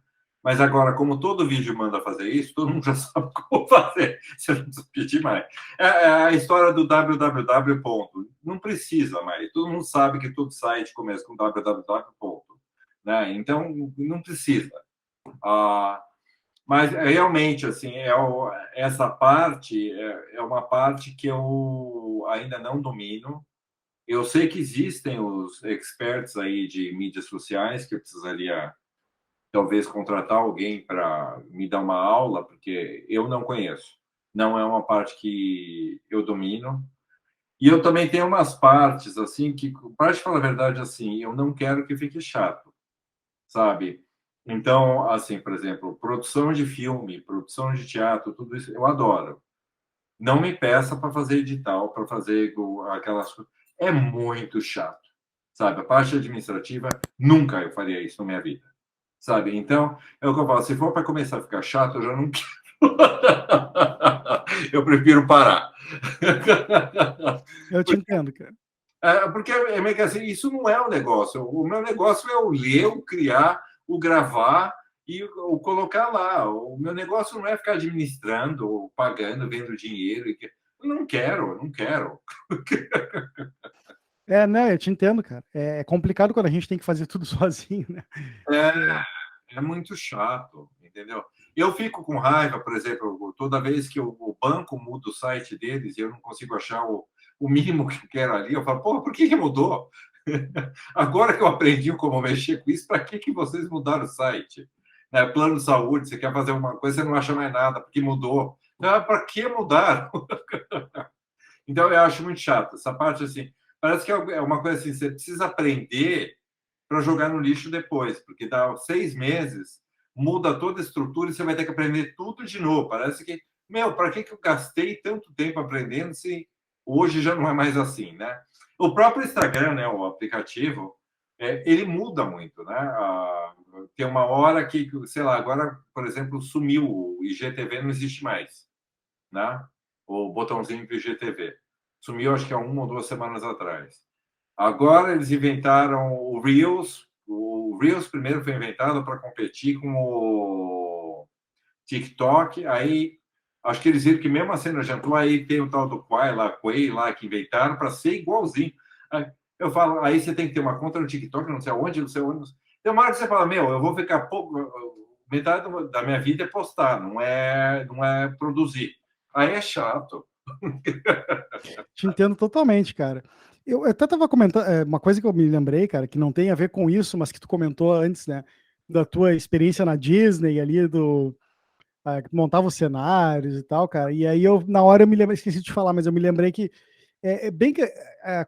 Mas agora, como todo vídeo manda fazer isso, todo mundo já sabe como fazer. Você não precisa pedir mais. É a história do www. Ponto. Não precisa mais. Todo mundo sabe que todo site começa com www. Ponto, né? Então, não precisa. Mas realmente, assim, essa parte é uma parte que eu ainda não domino. Eu sei que existem os experts aí de mídias sociais que eu precisaria talvez contratar alguém para me dar uma aula, porque eu não conheço. Não é uma parte que eu domino. E eu também tenho umas partes, assim, que, para te falar a verdade, assim, eu não quero que fique chato, sabe? Então, assim, por exemplo, produção de filme, produção de teatro, tudo isso eu adoro. Não me peça para fazer edital, para fazer aquelas coisas. É muito chato, sabe? A parte administrativa, nunca eu faria isso na minha vida, sabe? Então, é o que eu falo, se for para começar a ficar chato, eu já não quero. Eu prefiro parar. Eu te entendo, cara. Porque é meio que assim, isso não é um negócio. O meu negócio é o ler, o criar, o gravar e o colocar lá. O meu negócio não é ficar administrando, ou pagando, vendo dinheiro. Não quero, não quero. Né, eu te entendo, cara. É complicado quando a gente tem que fazer tudo sozinho, né? É, É muito chato, entendeu? Eu fico com raiva, por exemplo, toda vez que o banco muda o site deles e eu não consigo achar o mínimo que eu quero ali, eu falo, porra, por que mudou? Agora que eu aprendi como mexer com isso, para que vocês mudaram o site? Né? Plano de saúde, você quer fazer uma coisa, você não acha mais nada, porque mudou. Para que mudar? Então, eu acho muito chato. Essa parte, assim, parece que é uma coisa assim, você precisa aprender para jogar no lixo depois, porque dá 6 meses, muda toda a estrutura e você vai ter que aprender tudo de novo. Parece que, meu, para que eu gastei tanto tempo aprendendo se hoje já não é mais assim, né? O próprio Instagram, né, o aplicativo, ele muda muito, né? Tem uma hora que, sei lá, agora, por exemplo, sumiu o IGTV, não existe mais, né? O botãozinho do IGTV. Sumiu, acho que há 1 ou 2 semanas atrás. Agora eles inventaram o Reels. O Reels primeiro foi inventado para competir com o TikTok. Aí acho que eles viram que mesmo a cena jantou, aí tem o tal do Quay lá que inventaram para ser igualzinho. Aí eu falo, aí você tem que ter uma conta no TikTok, não sei aonde, não sei onde. Tem uma hora que você fala, meu, eu vou ficar pouco. Metade da minha vida é postar, não é produzir. Aí é chato. te entendo totalmente, cara. Eu até tava comentando, uma coisa que eu me lembrei, cara, que não tem a ver com isso, mas que tu comentou antes, né? Da tua experiência na Disney ali, que montava os cenários e tal, cara. E aí eu, na hora, eu me lembrei, esqueci de falar, mas eu me lembrei que bem que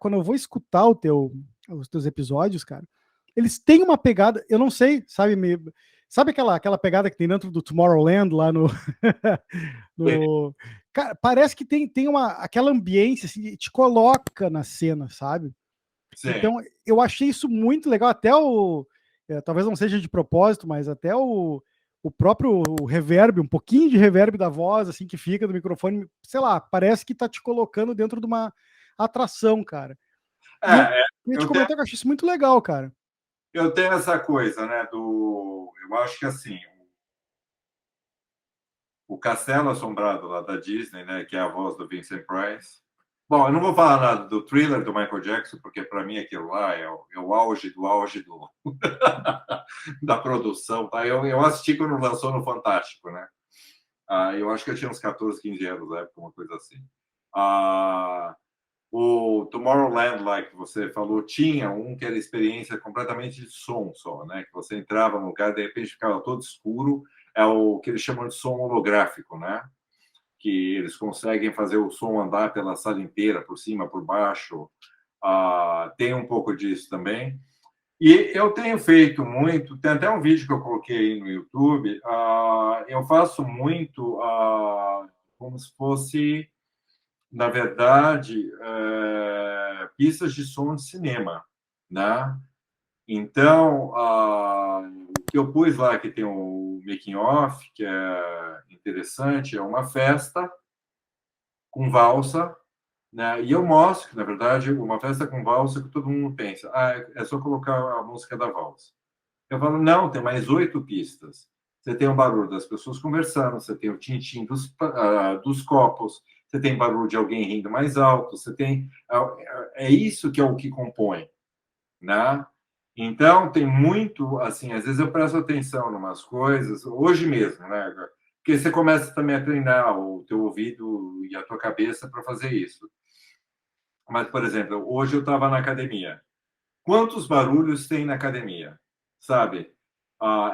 quando eu vou escutar os teus episódios, cara, eles têm uma pegada, eu não sei, sabe, sabe aquela pegada que tem dentro do Tomorrowland lá no, no cara, parece que tem aquela ambiência, assim, te coloca na cena, sabe? Sim. Então, eu achei isso muito legal, até talvez não seja de propósito, mas até o próprio reverb, um pouquinho de reverb da voz, assim, que fica do microfone, sei lá, parece que tá te colocando dentro de uma atração, cara. E eu É, queria te eu tenho comentar que eu achei isso muito legal, cara. Eu tenho essa coisa, né? Eu acho que assim, o Castelo Assombrado lá da Disney, né? Que é a voz do Vincent Price. Bom, eu não vou falar nada do Thriller do Michael Jackson, porque para mim aquilo lá é o auge da produção. Tá? Eu assisti quando lançou no Fantástico, né? Eu acho que eu tinha uns 14, 15 anos na época, uma coisa assim. Ah, o Tomorrowland, lá que você falou, tinha um que era experiência completamente de som só, né? Que você entrava no lugar, de repente ficava todo escuro. É o que eles chamam de som holográfico, né? Que eles conseguem fazer o som andar pela sala inteira, por cima, por baixo. Tem um pouco disso também. E eu tenho feito muito, tem até um vídeo que eu coloquei aí no YouTube. Eu faço muito como se fosse, na verdade, pistas de som de cinema, né? Então, o que eu pus lá, que tem o making off, que é interessante, é uma festa com valsa, né? E eu mostro que, na verdade, uma festa com valsa que todo mundo pensa, é só colocar a música da valsa. Eu falo, não, tem mais 8 pistas. Você tem o barulho das pessoas conversando, você tem o tintim dos copos, você tem barulho de alguém rindo mais alto, você tem. É isso que é o que compõe, né? Então, tem muito, assim, às vezes eu presto atenção em umas coisas, hoje mesmo, né? Porque você começa também a treinar o teu ouvido e a tua cabeça para fazer isso. Mas, por exemplo, hoje eu estava na academia. Quantos barulhos tem na academia, sabe?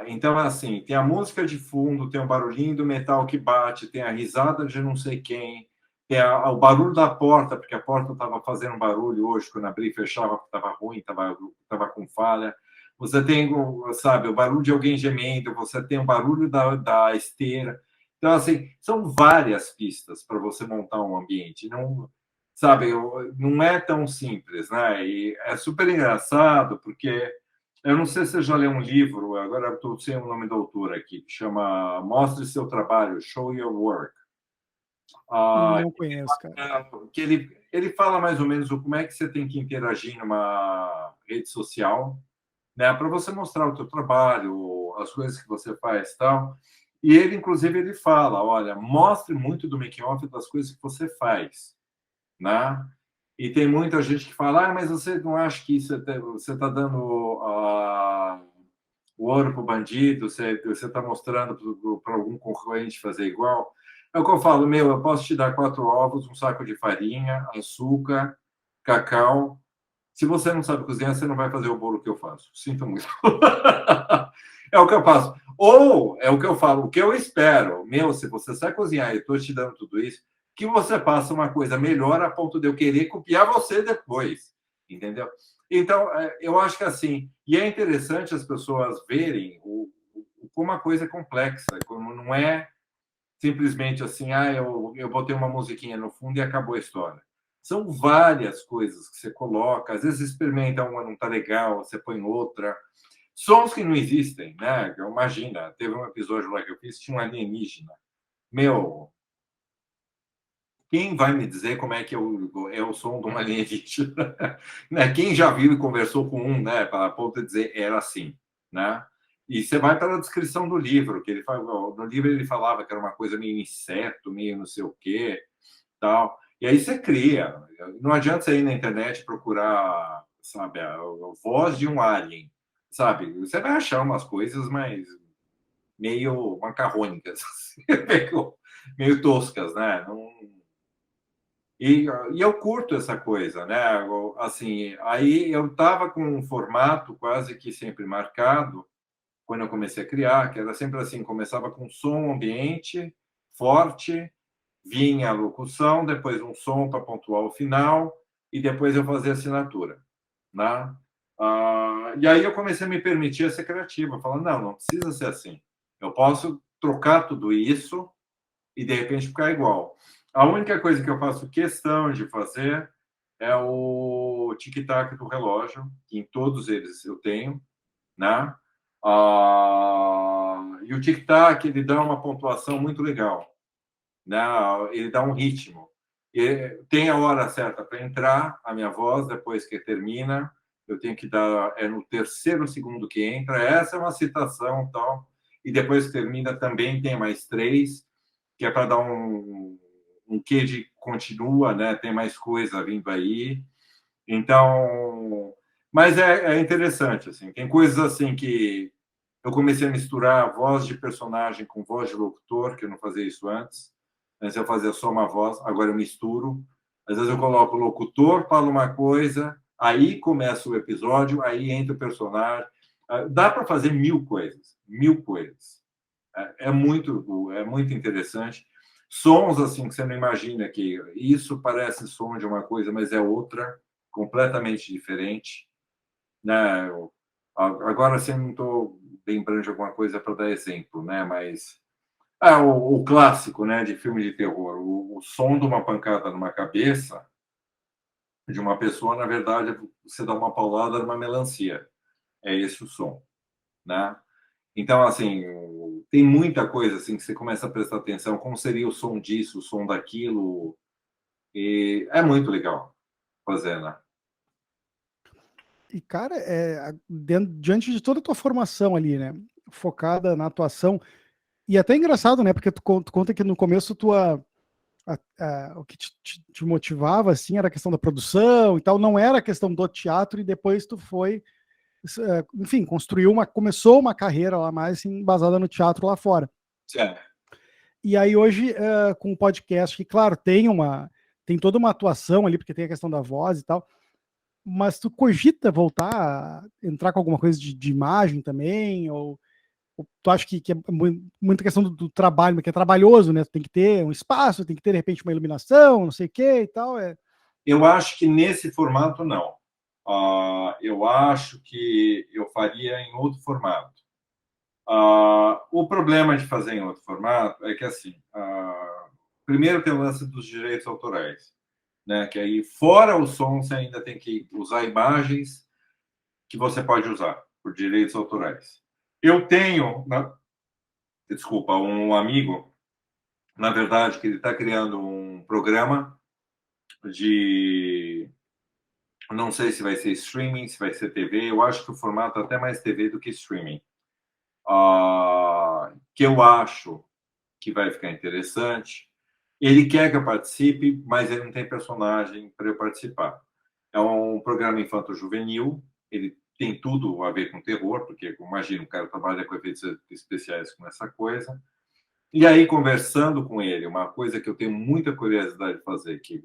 Então, assim, tem a música de fundo, tem o barulhinho do metal que bate, tem a risada de não sei quem, tem o barulho da porta, porque a porta estava fazendo barulho hoje, quando abria e fechava, porque estava ruim, estava com falha. Você tem, sabe, o barulho de alguém gemendo, você tem o barulho da esteira. Então, assim, são várias pistas para você montar um ambiente. Não, sabe, não é tão simples, né? E é super engraçado, porque eu não sei se você já leu um livro, agora estou sem o nome do autor aqui, que chama Mostre Seu Trabalho, Show Your Work. Não conheço, cara. Que ele fala mais ou menos como é que você tem que interagir numa rede social, né, para você mostrar o teu trabalho, as coisas que você faz, tal. E ele, inclusive, ele fala, olha, mostre muito do making-off das coisas que você faz, né? E tem muita gente que fala, mas você não acha que isso você está dando o ouro para o bandido, você está mostrando para algum concorrente fazer igual? É o que eu falo, eu posso te dar 4 ovos, um saco de farinha, açúcar, cacau. Se você não sabe cozinhar, você não vai fazer o bolo que eu faço. Sinto muito. É o que eu faço. Ou é o que eu falo, o que eu espero. Se você sabe cozinhar e eu estou te dando tudo isso, que você faça uma coisa melhor a ponto de eu querer copiar você depois. Entendeu? Então, eu acho que assim, e é interessante as pessoas verem como a coisa é complexa, como não é simplesmente assim, eu botei uma musiquinha no fundo e acabou a história. São várias coisas que você coloca, às vezes experimenta uma, não tá legal, você põe outra. Sons que não existem, né? Imagina, teve um episódio lá que eu fiz, tinha um alienígena. Meu, quem vai me dizer como é que é o som de um alienígena? Né? Quem já viu e conversou com um, né? Para ponto de dizer era assim, né? E você vai pela descrição do livro, que ele no livro ele falava que era uma coisa meio inseto, meio não sei o quê, tal. E aí você cria. Não adianta você ir na internet procurar, sabe, a voz de um alien, sabe? Você vai achar umas coisas, mas meio macarrônicas, meio toscas, né? Não, e eu curto essa coisa, né? Assim, aí eu estava com um formato quase que sempre marcado quando eu comecei a criar, que era sempre assim, começava com som ambiente forte, vinha a locução, depois um som para pontuar o final e depois eu fazia assinatura, né? E aí eu comecei a me permitir a ser criativo, falando, não precisa ser assim. Eu posso trocar tudo isso e de repente ficar igual. A única coisa que eu faço questão de fazer é o tic-tac do relógio, que em todos eles eu tenho, né? E o tic-tac ele dá uma pontuação muito legal, né? Ele dá um ritmo. E tem a hora certa para entrar a minha voz, depois que termina, eu tenho que dar, é no terceiro segundo que entra, essa é uma citação tal, e depois que termina também tem mais 3, que é para dar um quê de continua, né? Tem mais coisa vindo aí. Então, mas é interessante, assim, tem coisas assim que eu comecei a misturar voz de personagem com voz de locutor, que eu não fazia isso antes. Antes eu fazia só uma voz, agora eu misturo. Às vezes eu coloco o locutor, falo uma coisa, aí começa o episódio, aí entra o personagem. Dá para fazer 1000 coisas, 1000 coisas. É muito interessante. Sons assim que você não imagina que isso parece som de uma coisa, mas é outra, completamente diferente, né? Agora assim não estou lembrando de alguma coisa para dar exemplo, né? Mas o clássico, né, de filme de terror, o som de uma pancada numa cabeça de uma pessoa, na verdade, você dá uma paulada numa melancia. É esse o som, né? Então, assim, tem muita coisa assim que você começa a prestar atenção, como seria o som disso, o som daquilo, e é muito legal fazer, né? E, cara, diante de toda a tua formação ali, né? Focada na atuação, e até engraçado, né? Porque tu conta que no começo o que te motivava, assim, era a questão da produção e tal, não era a questão do teatro, e depois tu foi, enfim, começou uma carreira lá mais assim, embasada no teatro lá fora. É. E aí hoje, com o podcast, que claro, tem toda uma atuação ali, porque tem a questão da voz e tal, mas tu cogita voltar a entrar com alguma coisa de imagem também, ou tu acha que é muita questão do trabalho, que é trabalhoso, né? Tu tem que ter um espaço, tem que ter, de repente, uma iluminação, não sei o que e tal. Eu acho que nesse formato, não. Eu acho que eu faria em outro formato. O problema de fazer em outro formato é que, assim, primeiro tem o lance dos direitos autorais, né? Que aí, fora o som, você ainda tem que usar imagens que você pode usar por direitos autorais. Eu tenho, desculpa, um amigo na verdade, que ele está criando um programa de... Não sei se vai ser streaming, se vai ser TV. Eu acho que o formato é até mais TV do que streaming. Que eu acho que vai ficar interessante. Ele quer que eu participe, mas ele não tem personagem para eu participar. É um programa infanto-juvenil, ele tem tudo a ver com terror, porque, imagina, o cara trabalha com efeitos especiais com essa coisa. E aí, conversando com ele, uma coisa que eu tenho muita curiosidade de fazer, que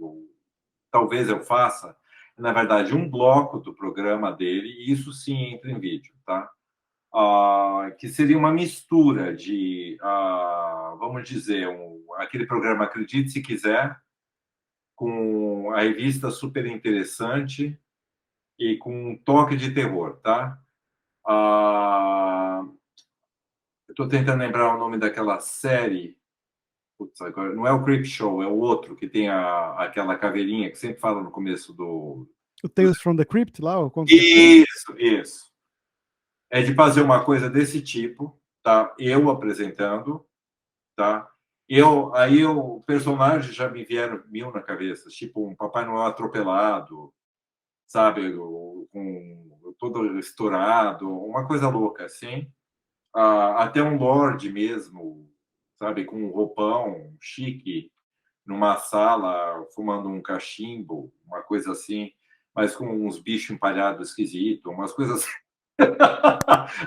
talvez eu faça, na verdade, um bloco do programa dele, e isso sim entra em vídeo, tá? Que seria uma mistura de, vamos dizer, aquele programa Acredite Se Quiser, com a revista super interessante e com um toque de terror, tá? Eu estou tentando lembrar o nome daquela série. Putz, agora, não é o Creep Show, é o outro que tem aquela caveirinha que sempre fala no começo do... O Tales from the Crypt lá, o Contos da Cripta? Isso. É de fazer uma coisa desse tipo, tá? Eu apresentando, tá? Aí o personagem já me vieram mil na cabeça, tipo um Papai Noel atropelado, sabe, com todo estourado, uma coisa louca assim. Até um lorde mesmo, sabe, com um roupão chique, numa sala fumando um cachimbo, uma coisa assim, mas com uns bichos empalhados esquisitos, umas coisas assim.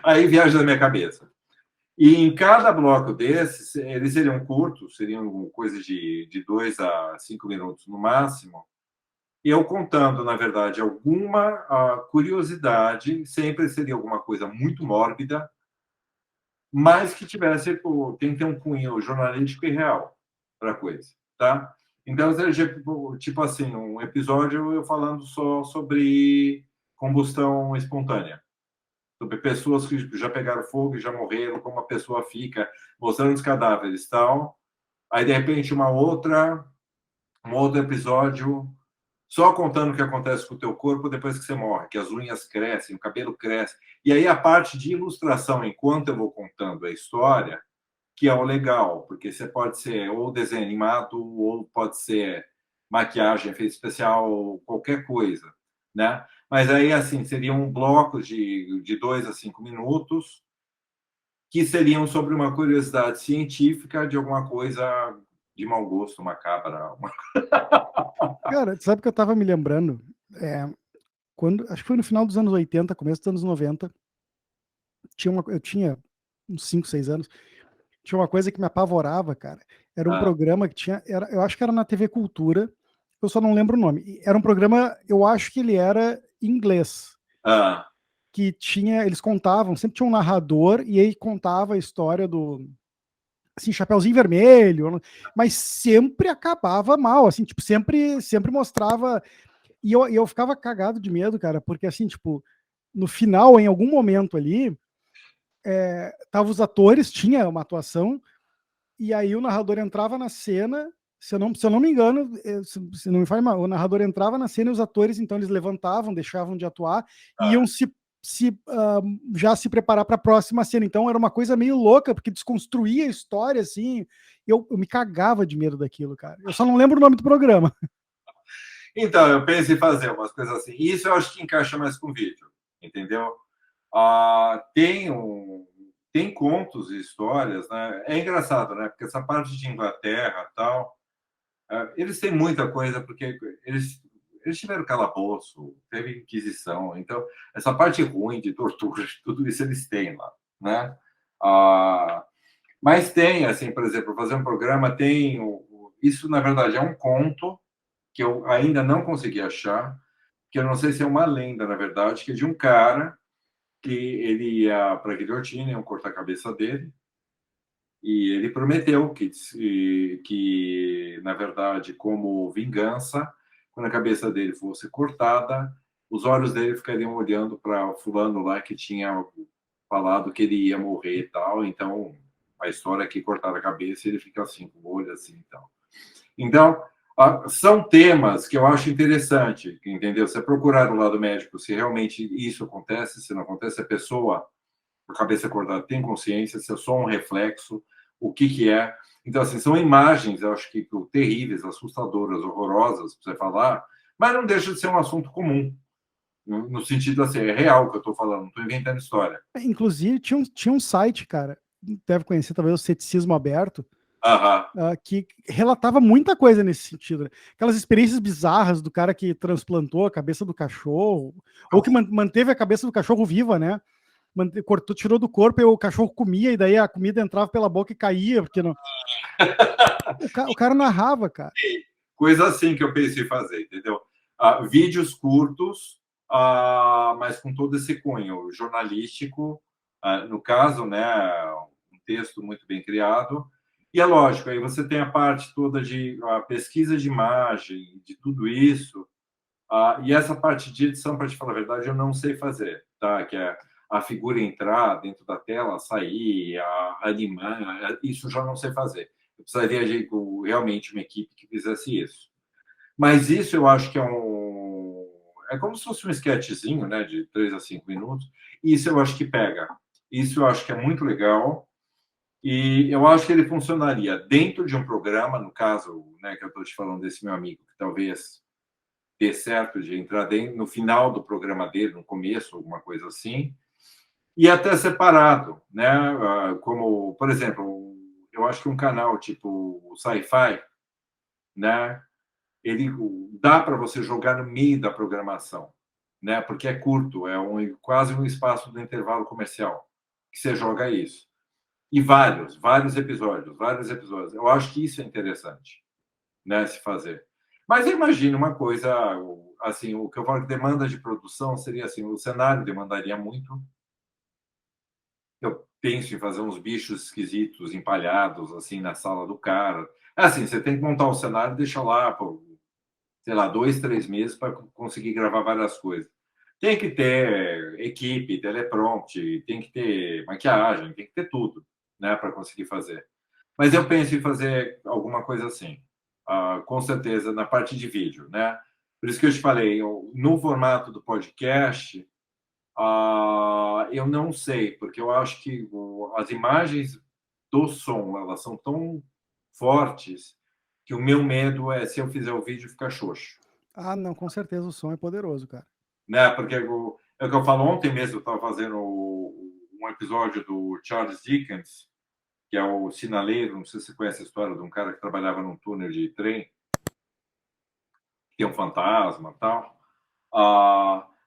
Aí viaja na minha cabeça. E em cada bloco desses, eles seriam curtos, seriam coisas de 2 a 5 minutos no máximo, e eu contando, na verdade, alguma curiosidade, sempre seria alguma coisa muito mórbida, mas que tivesse, tem que ter um cunho jornalístico e real para a coisa, tá? Então, seria tipo assim, um episódio eu falando só sobre combustão espontânea, sobre pessoas que já pegaram fogo e já morreram, como a pessoa fica, mostrando os cadáveres e tal. Aí, de repente, um outro episódio só contando o que acontece com o teu corpo depois que você morre, que as unhas crescem, o cabelo cresce. E aí a parte de ilustração, enquanto eu vou contando a história, que é o legal, porque você pode ser ou desenho animado, ou pode ser maquiagem, efeito especial, qualquer coisa, né? Mas aí, assim, seriam blocos de 2 a 5 minutos que seriam sobre uma curiosidade científica de alguma coisa de mau gosto, macabra. Cara, sabe que eu tava me lembrando? Acho que foi no final dos anos 80, começo dos anos 90, eu tinha uns 5, 6 anos, tinha uma coisa que me apavorava, cara. Era um Ah, programa que tinha, eu acho que era na TV Cultura, eu só não lembro o nome. Era um programa, eu acho que ele era em inglês, ah, que tinha, eles contavam, sempre tinha um narrador e aí contava a história do, assim, Chapeuzinho Vermelho, mas sempre acabava mal, assim, tipo, sempre mostrava, e eu ficava cagado de medo, cara, porque assim, tipo, no final, em algum momento ali, tava os atores, tinha uma atuação, e aí o narrador entrava na cena, se eu não me engano, se não me faz mal, o narrador entrava na cena e os atores, então, eles levantavam, deixavam de atuar, e iam ah. já se preparar para a próxima cena. Então, era uma coisa meio louca, porque desconstruía a história, assim, eu me cagava de medo daquilo, cara. Eu só não lembro o nome do programa. Então, eu penso em fazer umas coisas assim. Isso eu acho que encaixa mais com vídeo, entendeu? Tem contos e histórias, né? É engraçado, né? Porque essa parte de Inglaterra tal, eles têm muita coisa, porque eles tiveram calabouço, teve Inquisição, então essa parte ruim de tortura, tudo isso eles têm lá, né? Ah, mas tem, assim, por exemplo, fazer um programa tem... Isso, na verdade, é um conto que eu ainda não consegui achar, que eu não sei se é uma lenda, na verdade, que é de um cara que ele ia para a guilhotina, iam cortar a cabeça dele, e ele prometeu que, na verdade, como vingança, quando a cabeça dele fosse cortada, os olhos dele ficariam olhando para fulano lá que tinha falado que ele ia morrer e tal, então a história é que cortaram a cabeça e ele fica assim, com o olho assim e tal. Então, são temas que eu acho interessante, entendeu? Você procurar do lado médico se realmente isso acontece, se não acontece, a pessoa, a cabeça acordada, tem consciência, se é só um reflexo, o que é. Então, assim, são imagens, eu acho que terríveis, assustadoras, horrorosas, para você falar, mas não deixa de ser um assunto comum, no sentido assim, é real que eu estou falando, não estou inventando história. Inclusive, tinha um site, cara, deve conhecer talvez o Ceticismo Aberto, Aham. que relatava muita coisa nesse sentido, né? Aquelas experiências bizarras do cara que transplantou a cabeça do cachorro, ou que manteve a cabeça do cachorro viva, né? Cortou, tirou do corpo e o cachorro comia, e daí a comida entrava pela boca e caía, porque não. O cara narrava, cara. Coisa assim que eu pensei em fazer, entendeu? Vídeos curtos, mas com todo esse cunho jornalístico, no caso, né, um texto muito bem criado. E é lógico, aí você tem a parte toda de pesquisa de imagem, de tudo isso, e essa parte de edição, para te falar a verdade, eu não sei fazer, tá? Que é a figura entrar dentro da tela, sair, animar, isso eu já não sei fazer. Eu precisaria de realmente uma equipe que fizesse isso. Mas isso eu acho que é como se fosse um sketchzinho, né, de 3 a 5 minutos. Isso eu acho que pega. Isso eu acho que é muito legal. E eu acho que ele funcionaria dentro de um programa, no caso, né, que eu estou te falando desse meu amigo, que talvez dê certo de entrar dentro, no final do programa dele, no começo, alguma coisa assim, e até separado, né? Como, por exemplo, eu acho que um canal tipo Sci-Fi, né? Ele dá para você jogar no meio da programação, né? Porque é curto, quase um espaço do intervalo comercial que você joga isso. E vários episódios, vários episódios. Eu acho que isso é interessante, né, se fazer. Mas imagine uma coisa, assim, o que eu falo que demanda de produção seria assim, o cenário demandaria muito. Eu penso em fazer uns bichos esquisitos empalhados assim na sala do cara. Assim, você tem que montar o cenário e deixar lá, por, sei lá, 2, 3 meses para conseguir gravar várias coisas. Tem que ter equipe, teleprompter, tem que ter maquiagem, tem que ter tudo, né, para conseguir fazer. Mas eu penso em fazer alguma coisa assim, com certeza, na parte de vídeo, né? Por isso que eu te falei, no formato do podcast, eu não sei, porque eu acho que as imagens do som, elas são tão fortes que o meu medo é, se eu fizer o vídeo, ficar xoxo, Ah, não, com certeza o som é poderoso, cara. né? Porque é o que eu falo, ontem mesmo eu estava fazendo um episódio do Charles Dickens, que é o sinaleiro, não sei se você conhece a história de um cara que trabalhava num túnel de trem, que tem um fantasma e tal.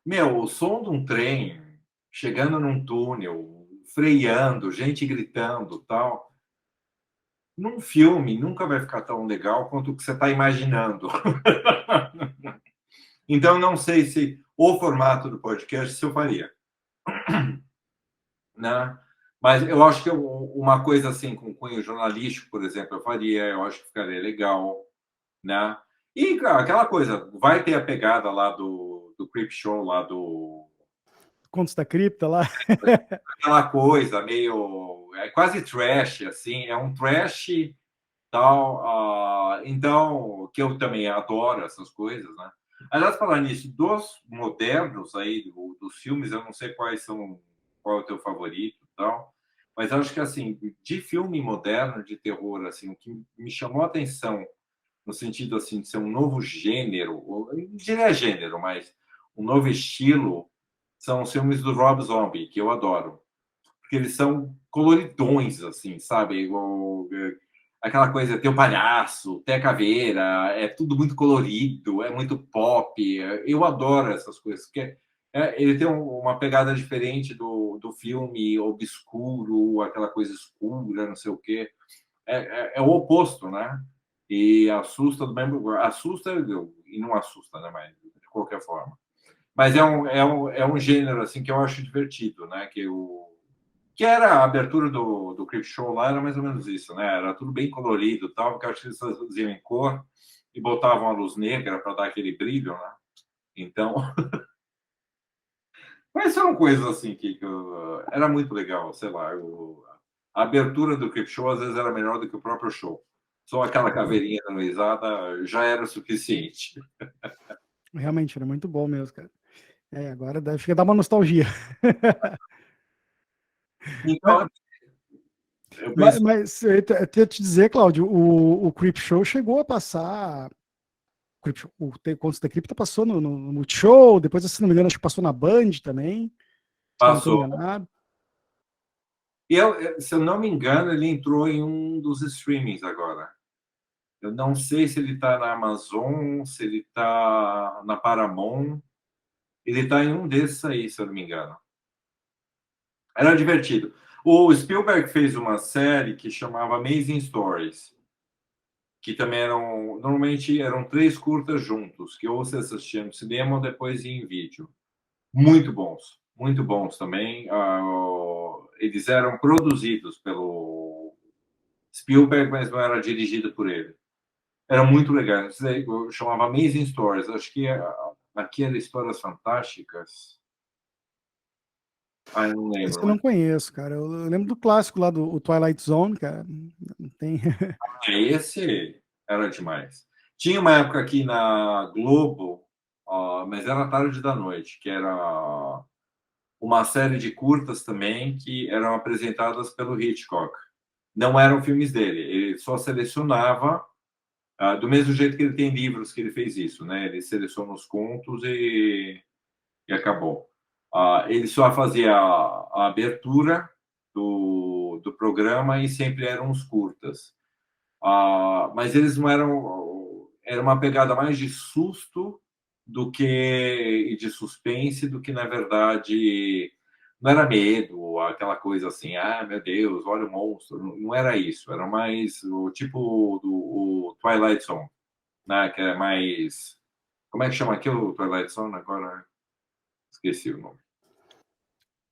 Meu, o som de um trem chegando num túnel, freando, gente gritando tal, num filme nunca vai ficar tão legal quanto o que você está imaginando. Então, não sei se o formato do podcast se eu faria, né? Mas eu acho que uma coisa assim, com cunho jornalístico, por exemplo, eu faria, eu acho que ficaria legal, né? E, claro, aquela coisa, vai ter a pegada lá do Creep Show, lá do... Contos da Cripta lá. Aquela coisa meio... É quase trash, assim, é um trash tal. Então, que eu também adoro essas coisas, né? Aliás, falar nisso, dos modernos aí, dos filmes, eu não sei qual é o teu favorito e tal, mas acho que, assim, de filme moderno de terror, assim, o que me chamou a atenção, no sentido, assim, de ser um novo gênero, não diria gênero, mas um novo estilo, são os filmes do Rob Zombie, que eu adoro. Porque eles são coloridões, assim, sabe? Aquela coisa, tem o palhaço, tem a caveira, é tudo muito colorido, é muito pop. Eu adoro essas coisas, porque ele tem uma pegada diferente do filme obscuro, aquela coisa escura, não sei o quê. É o oposto, né? E assusta do mesmo. Assusta e não assusta, né? Mas de qualquer forma. Mas é um gênero assim que eu acho divertido, né? Que era a abertura do Creep Show lá, era mais ou menos isso, né? Era tudo bem colorido e tal, porque eu acho que eles faziam em cor e botavam a luz negra para dar aquele brilho, né? Então, mas são coisas assim era muito legal, sei lá. A abertura do Creep Show às vezes era melhor do que o próprio show. Só aquela caveirinha da noizada já era o suficiente. Realmente, era muito bom mesmo, cara. Agora deve dar uma nostalgia. Mas, Então, Eu Mas, penso, mas eu ia te dizer, Cláudio, o Creepshow chegou a passar. O Contos da Cripta passou no Multishow, depois, se não me engano, acho que passou na Band também, se eu não estou passou. enganado. E se eu não me engano, ele entrou em um dos streamings agora. Eu não sei se ele está na Amazon, se ele está na Paramount. Ele está em um desses aí, se eu não me engano. Era divertido. O Spielberg fez uma série que chamava Amazing Stories, que também normalmente eram 3 curtas juntos, que ou você assistia no cinema ou depois ia em vídeo. Muito bons também. Eles eram produzidos pelo Spielberg, mas não era dirigido por ele. Era muito legal. Eu chamava Amazing Stories. Acho que aqui era Histórias Fantásticas. Ah, eu não Esse lembro, eu mas não conheço, cara. Eu lembro do clássico lá do Twilight Zone, cara. Não tem. esse era demais. Tinha uma época aqui na Globo, mas era tarde da noite, que era uma série de curtas também que eram apresentadas pelo Hitchcock. Não eram filmes dele, ele só selecionava, do mesmo jeito que ele tem livros que ele fez isso, né? Ele seleciona os contos e acabou. Ele só fazia a abertura do programa e sempre eram os curtas. Mas eles não eram. Era uma pegada mais de susto do que e de suspense do que, na verdade, não era medo, aquela coisa assim, ah, meu Deus, olha o monstro. Não era isso. Era mais o tipo do o Twilight Zone, né? Que é mais. Como é que chama aquilo, Twilight Zone? Agora esqueci o nome.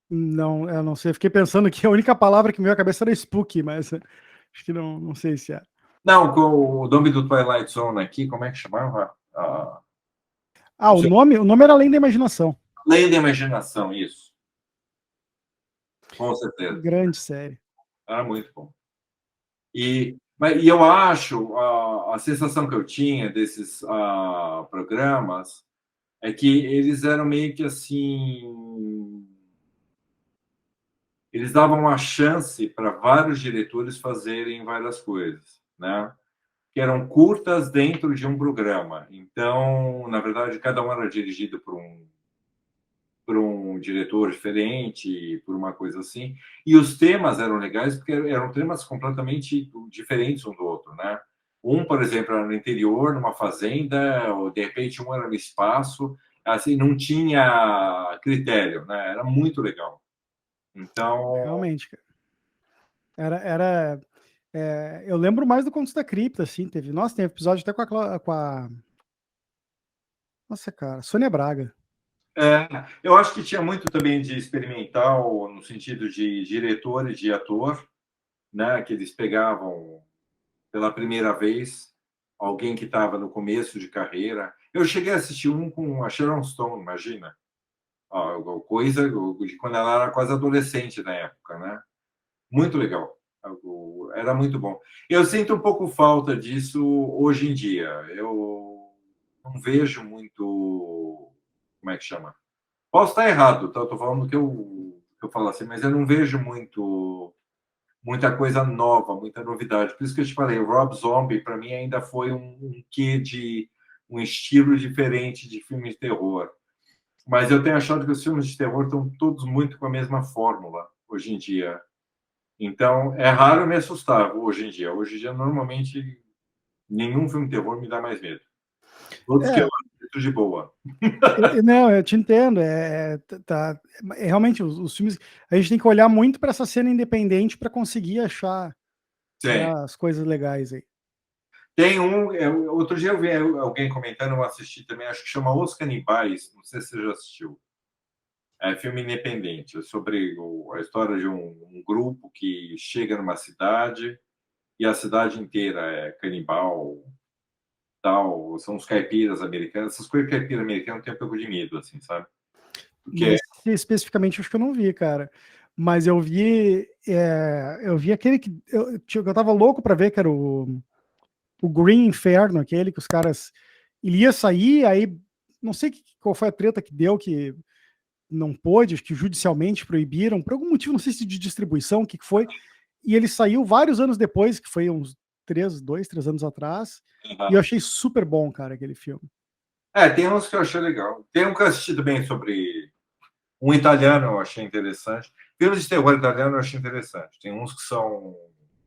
Não, eu não sei. Fiquei pensando que a única palavra que me veio à cabeça era spooky, mas acho que não sei se é. Não, com o nome do Twilight Zone aqui, como é que chamava? O nome era Além da Imaginação. Além da Imaginação, isso. Com certeza. Grande série. Era muito bom. E eu acho, a sensação que eu tinha desses programas é que eles eram meio que assim. Eles davam uma chance para vários diretores fazerem várias coisas, né? Que eram curtas dentro de um programa. Então, na verdade, cada um era dirigido por um diretor diferente, por uma coisa assim. E os temas eram legais porque eram temas completamente diferentes um do outro, né? Um, por exemplo, era no interior, numa fazenda, ou de repente um era no espaço, assim, não tinha critério, né? Era muito legal. Então, Realmente, cara. Eu lembro mais do Contos da Cripta, assim. Nossa, tem episódio até com a. Nossa, cara, Sônia Braga. eu acho que tinha muito também de experimental, no sentido de diretor e de ator, né? Que eles pegavam pela primeira vez, alguém que estava no começo de carreira. Eu cheguei a assistir um com a Sharon Stone, imagina. Coisa de quando ela era quase adolescente na época, né? Muito legal. Era muito bom. Eu sinto um pouco falta disso hoje em dia. Eu não vejo muito. Como é que chama? Posso estar errado, tá? Estou falando que eu falo assim, mas eu não vejo muita coisa nova, muita novidade. Por isso que eu te falei, o Rob Zombie, para mim, ainda foi um quê de um estilo diferente de filme de terror. Mas eu tenho achado que os filmes de terror estão todos muito com a mesma fórmula hoje em dia. Então, é raro me assustar hoje em dia. Hoje em dia, normalmente, nenhum filme de terror me dá mais medo. Todos que eu É, assisto de boa. não, eu te entendo. Realmente, os filmes. A gente tem que olhar muito para essa cena independente para conseguir achar, né, Sim. as coisas legais aí. Tem outro dia eu vi alguém comentando, eu assisti também, acho que chama Os Canibais, não sei se você já assistiu. É filme independente, é sobre a história de um grupo que chega numa cidade e a cidade inteira é canibal, tal, são os caipiras americanos. Essas coisas caipira americana tem um pouco de medo, assim, sabe? Porque Nesse especificamente, acho que eu não vi, cara. Mas eu vi aquele que eu tava louco para ver, que era o Green Inferno, aquele que os caras. Ele ia sair, aí não sei qual foi a treta que deu, que não pôde, acho que judicialmente proibiram, por algum motivo, não sei se de distribuição, o que foi. e ele saiu vários anos depois, que foi uns 3 anos atrás, e eu achei super bom, cara, aquele filme. Tem uns que eu achei legal. Tem um que eu assisti também sobre um italiano, eu achei interessante. Filmes de terror italiano eu achei interessante. Tem uns que são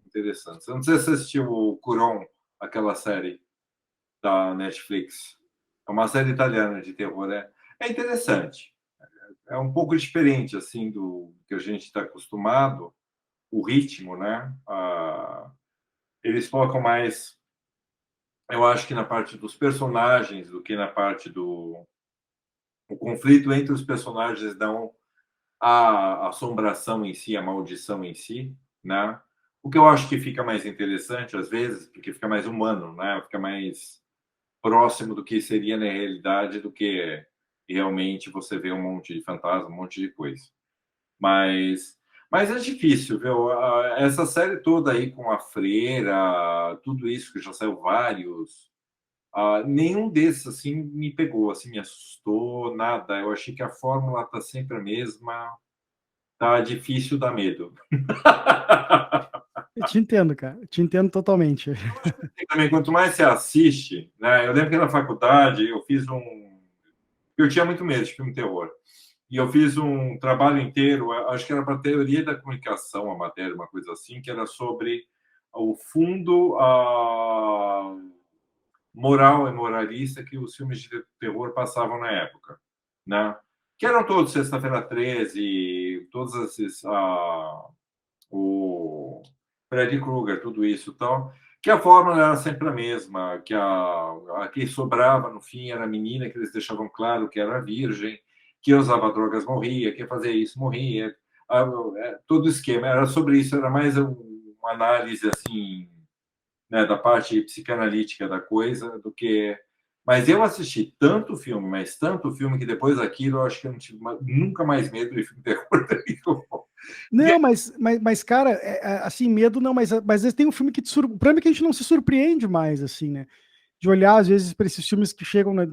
interessantes. Eu não sei se você assistiu o Curon, aquela série da Netflix. É uma série italiana de terror. É interessante. É um pouco diferente assim do que a gente está acostumado. O ritmo, né? Eles focam mais, eu acho que na parte dos personagens do que na parte do o conflito entre os personagens, não a assombração em si, a maldição em si, né? O que eu acho que fica mais interessante às vezes, porque fica mais humano, né? Fica mais próximo do que seria na realidade do que realmente você vê um monte de fantasma, um monte de coisa. Mas é difícil, viu? Essa série toda aí com a freira, tudo isso que já saiu vários, nenhum desses assim me pegou, assim, me assustou, nada. Eu achei que a fórmula tá sempre a mesma, tá difícil dar medo. Eu te entendo, cara. Eu te entendo totalmente. E também, quanto mais você assiste, né? Eu lembro que na faculdade eu fiz eu tinha muito medo de filme terror. E eu fiz um trabalho inteiro, acho que era para teoria da comunicação, a matéria, uma coisa assim, que era sobre o fundo moral e moralista que os filmes de terror passavam na época, né? Que eram todos Sexta-feira 13, todos esses o Freddy Krueger, tudo isso, tal, que a fórmula era sempre a mesma, que a que sobrava no fim era a menina que eles deixavam claro que era virgem, que usava drogas morria, que fazia isso morria, todo o esquema era sobre isso, era mais uma análise assim, né, da parte psicanalítica da coisa do que. Mas eu assisti tanto filme, mas tanto filme que depois daquilo eu acho que eu não tive nunca mais medo de filme de terror. Não, mas cara, assim, medo não, mas às vezes tem um filme que te surpreende. O problema é que a gente não se surpreende mais, assim, né? De olhar, às vezes, para esses filmes que chegam, né,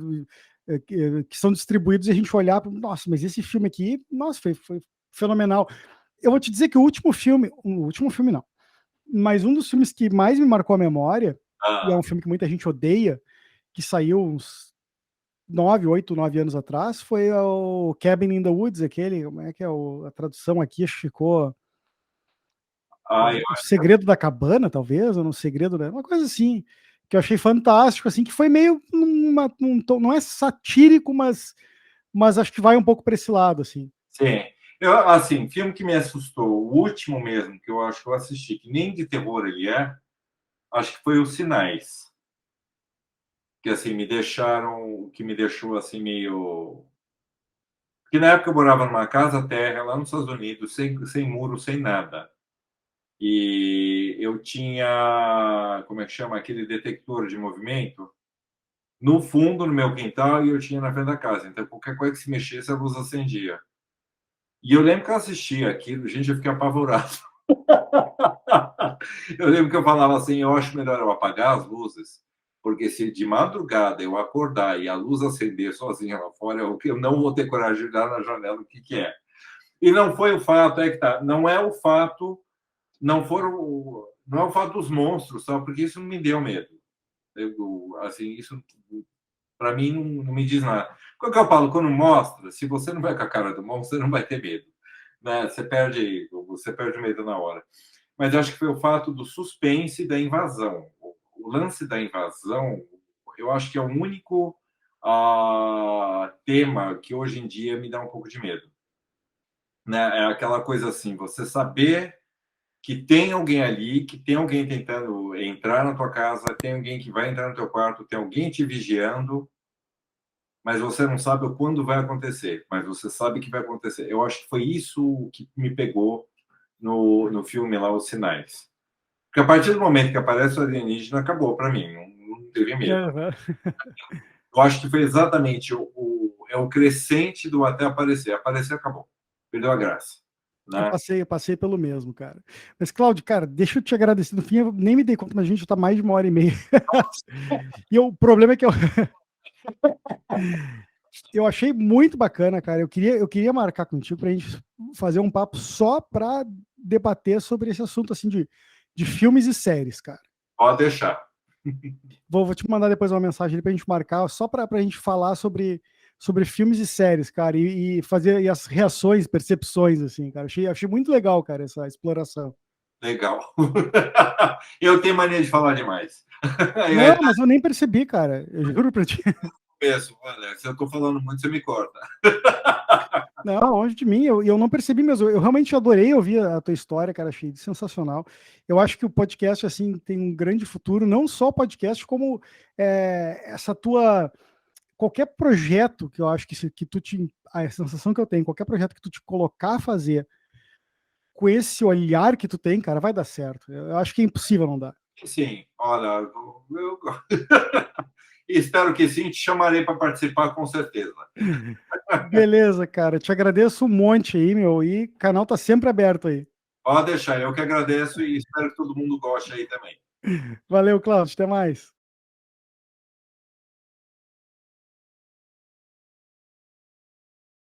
que são distribuídos e a gente olhar, nossa, mas esse filme aqui, nossa, foi fenomenal. Eu vou te dizer que o último filme não, mas um dos filmes que mais me marcou a memória, e é um filme que muita gente odeia, que saiu uns 9 anos atrás, foi o Cabin in the Woods, aquele, como é que é a tradução aqui, acho que ficou Eu O Segredo da Cabana, talvez, ou no Segredo, uma coisa assim, que eu achei fantástico, assim, que foi meio não é satírico, mas acho que vai um pouco para esse lado, assim. Sim. Assim, filme que me assustou, o último mesmo, que eu acho que eu assisti, que nem de terror ele acho que foi Os Sinais. Que, assim, que me deixou, assim, meio... Porque na época eu morava numa casa terra lá nos Estados Unidos, sem muro, sem nada. E eu tinha, como é que chama, aquele detector de movimento no fundo, no meu quintal, e eu tinha na frente da casa. Então, qualquer coisa que se mexesse, a luz acendia. E eu lembro que eu assistia aquilo, gente, eu fiquei apavorado. Eu lembro que eu falava assim, eu acho melhor eu apagar as luzes, porque se de madrugada eu acordar e a luz acender sozinha lá fora, eu não vou ter coragem de olhar na janela o que é. E não foi o fato, é que tá, não é o fato, não é o fato dos monstros, sabe? Porque isso não me deu medo. Assim, isso para mim não me diz nada. Quando eu falo, quando mostra, se você não vai com a cara do monstro, você não vai ter medo, né? Você perde o medo na hora. Mas acho que foi o fato do suspense da invasão. O lance da invasão, eu acho que é o único tema que hoje em dia me dá um pouco de medo. Né? É aquela coisa assim, você saber que tem alguém ali, que tem alguém tentando entrar na tua casa, tem alguém que vai entrar no teu quarto, tem alguém te vigiando, mas você não sabe quando vai acontecer, mas você sabe que vai acontecer. Eu acho que foi isso que me pegou no filme lá, Os Sinais. Porque a partir do momento que aparece o alienígena, acabou para mim, não teve medo. Uhum. Eu acho que foi exatamente o crescente do até aparecer. Aparecer, acabou. Perdeu a graça. Né? Eu passei pelo mesmo, cara. Mas, Cláudio, cara, deixa eu te agradecer. No fim, eu nem me dei conta, mas a gente já tá mais de 1 hora e meia. E o problema é que Eu achei muito bacana, cara. Eu queria marcar contigo pra gente fazer um papo só pra debater sobre esse assunto, assim, de filmes e séries, cara. Pode deixar. Vou te mandar depois uma mensagem ali pra gente marcar, só pra gente falar sobre filmes e séries, cara, e fazer as reações, percepções, assim, cara. Achei muito legal, cara, essa exploração. Legal. Eu tenho mania de falar demais. É Não, mas eu nem percebi, cara. Eu juro pra ti. mesmo. Olha, se eu estou falando muito, você me corta. Não, longe de mim, eu não percebi mesmo. Eu realmente adorei ouvir a tua história, cara, achei sensacional. Eu acho que o podcast, assim, tem um grande futuro, não só o podcast, como essa tua. Qualquer projeto que eu acho que tu te. A sensação que eu tenho, qualquer projeto que tu te colocar a fazer com esse olhar que tu tem, cara, vai dar certo. Eu acho que é impossível não dar. Sim, olha, eu espero que sim, te chamarei para participar com certeza. Beleza, cara. Te agradeço um monte aí, meu. E o canal tá sempre aberto aí. Pode deixar, eu que agradeço e espero que todo mundo goste aí também. Valeu, Cláudio. Até mais.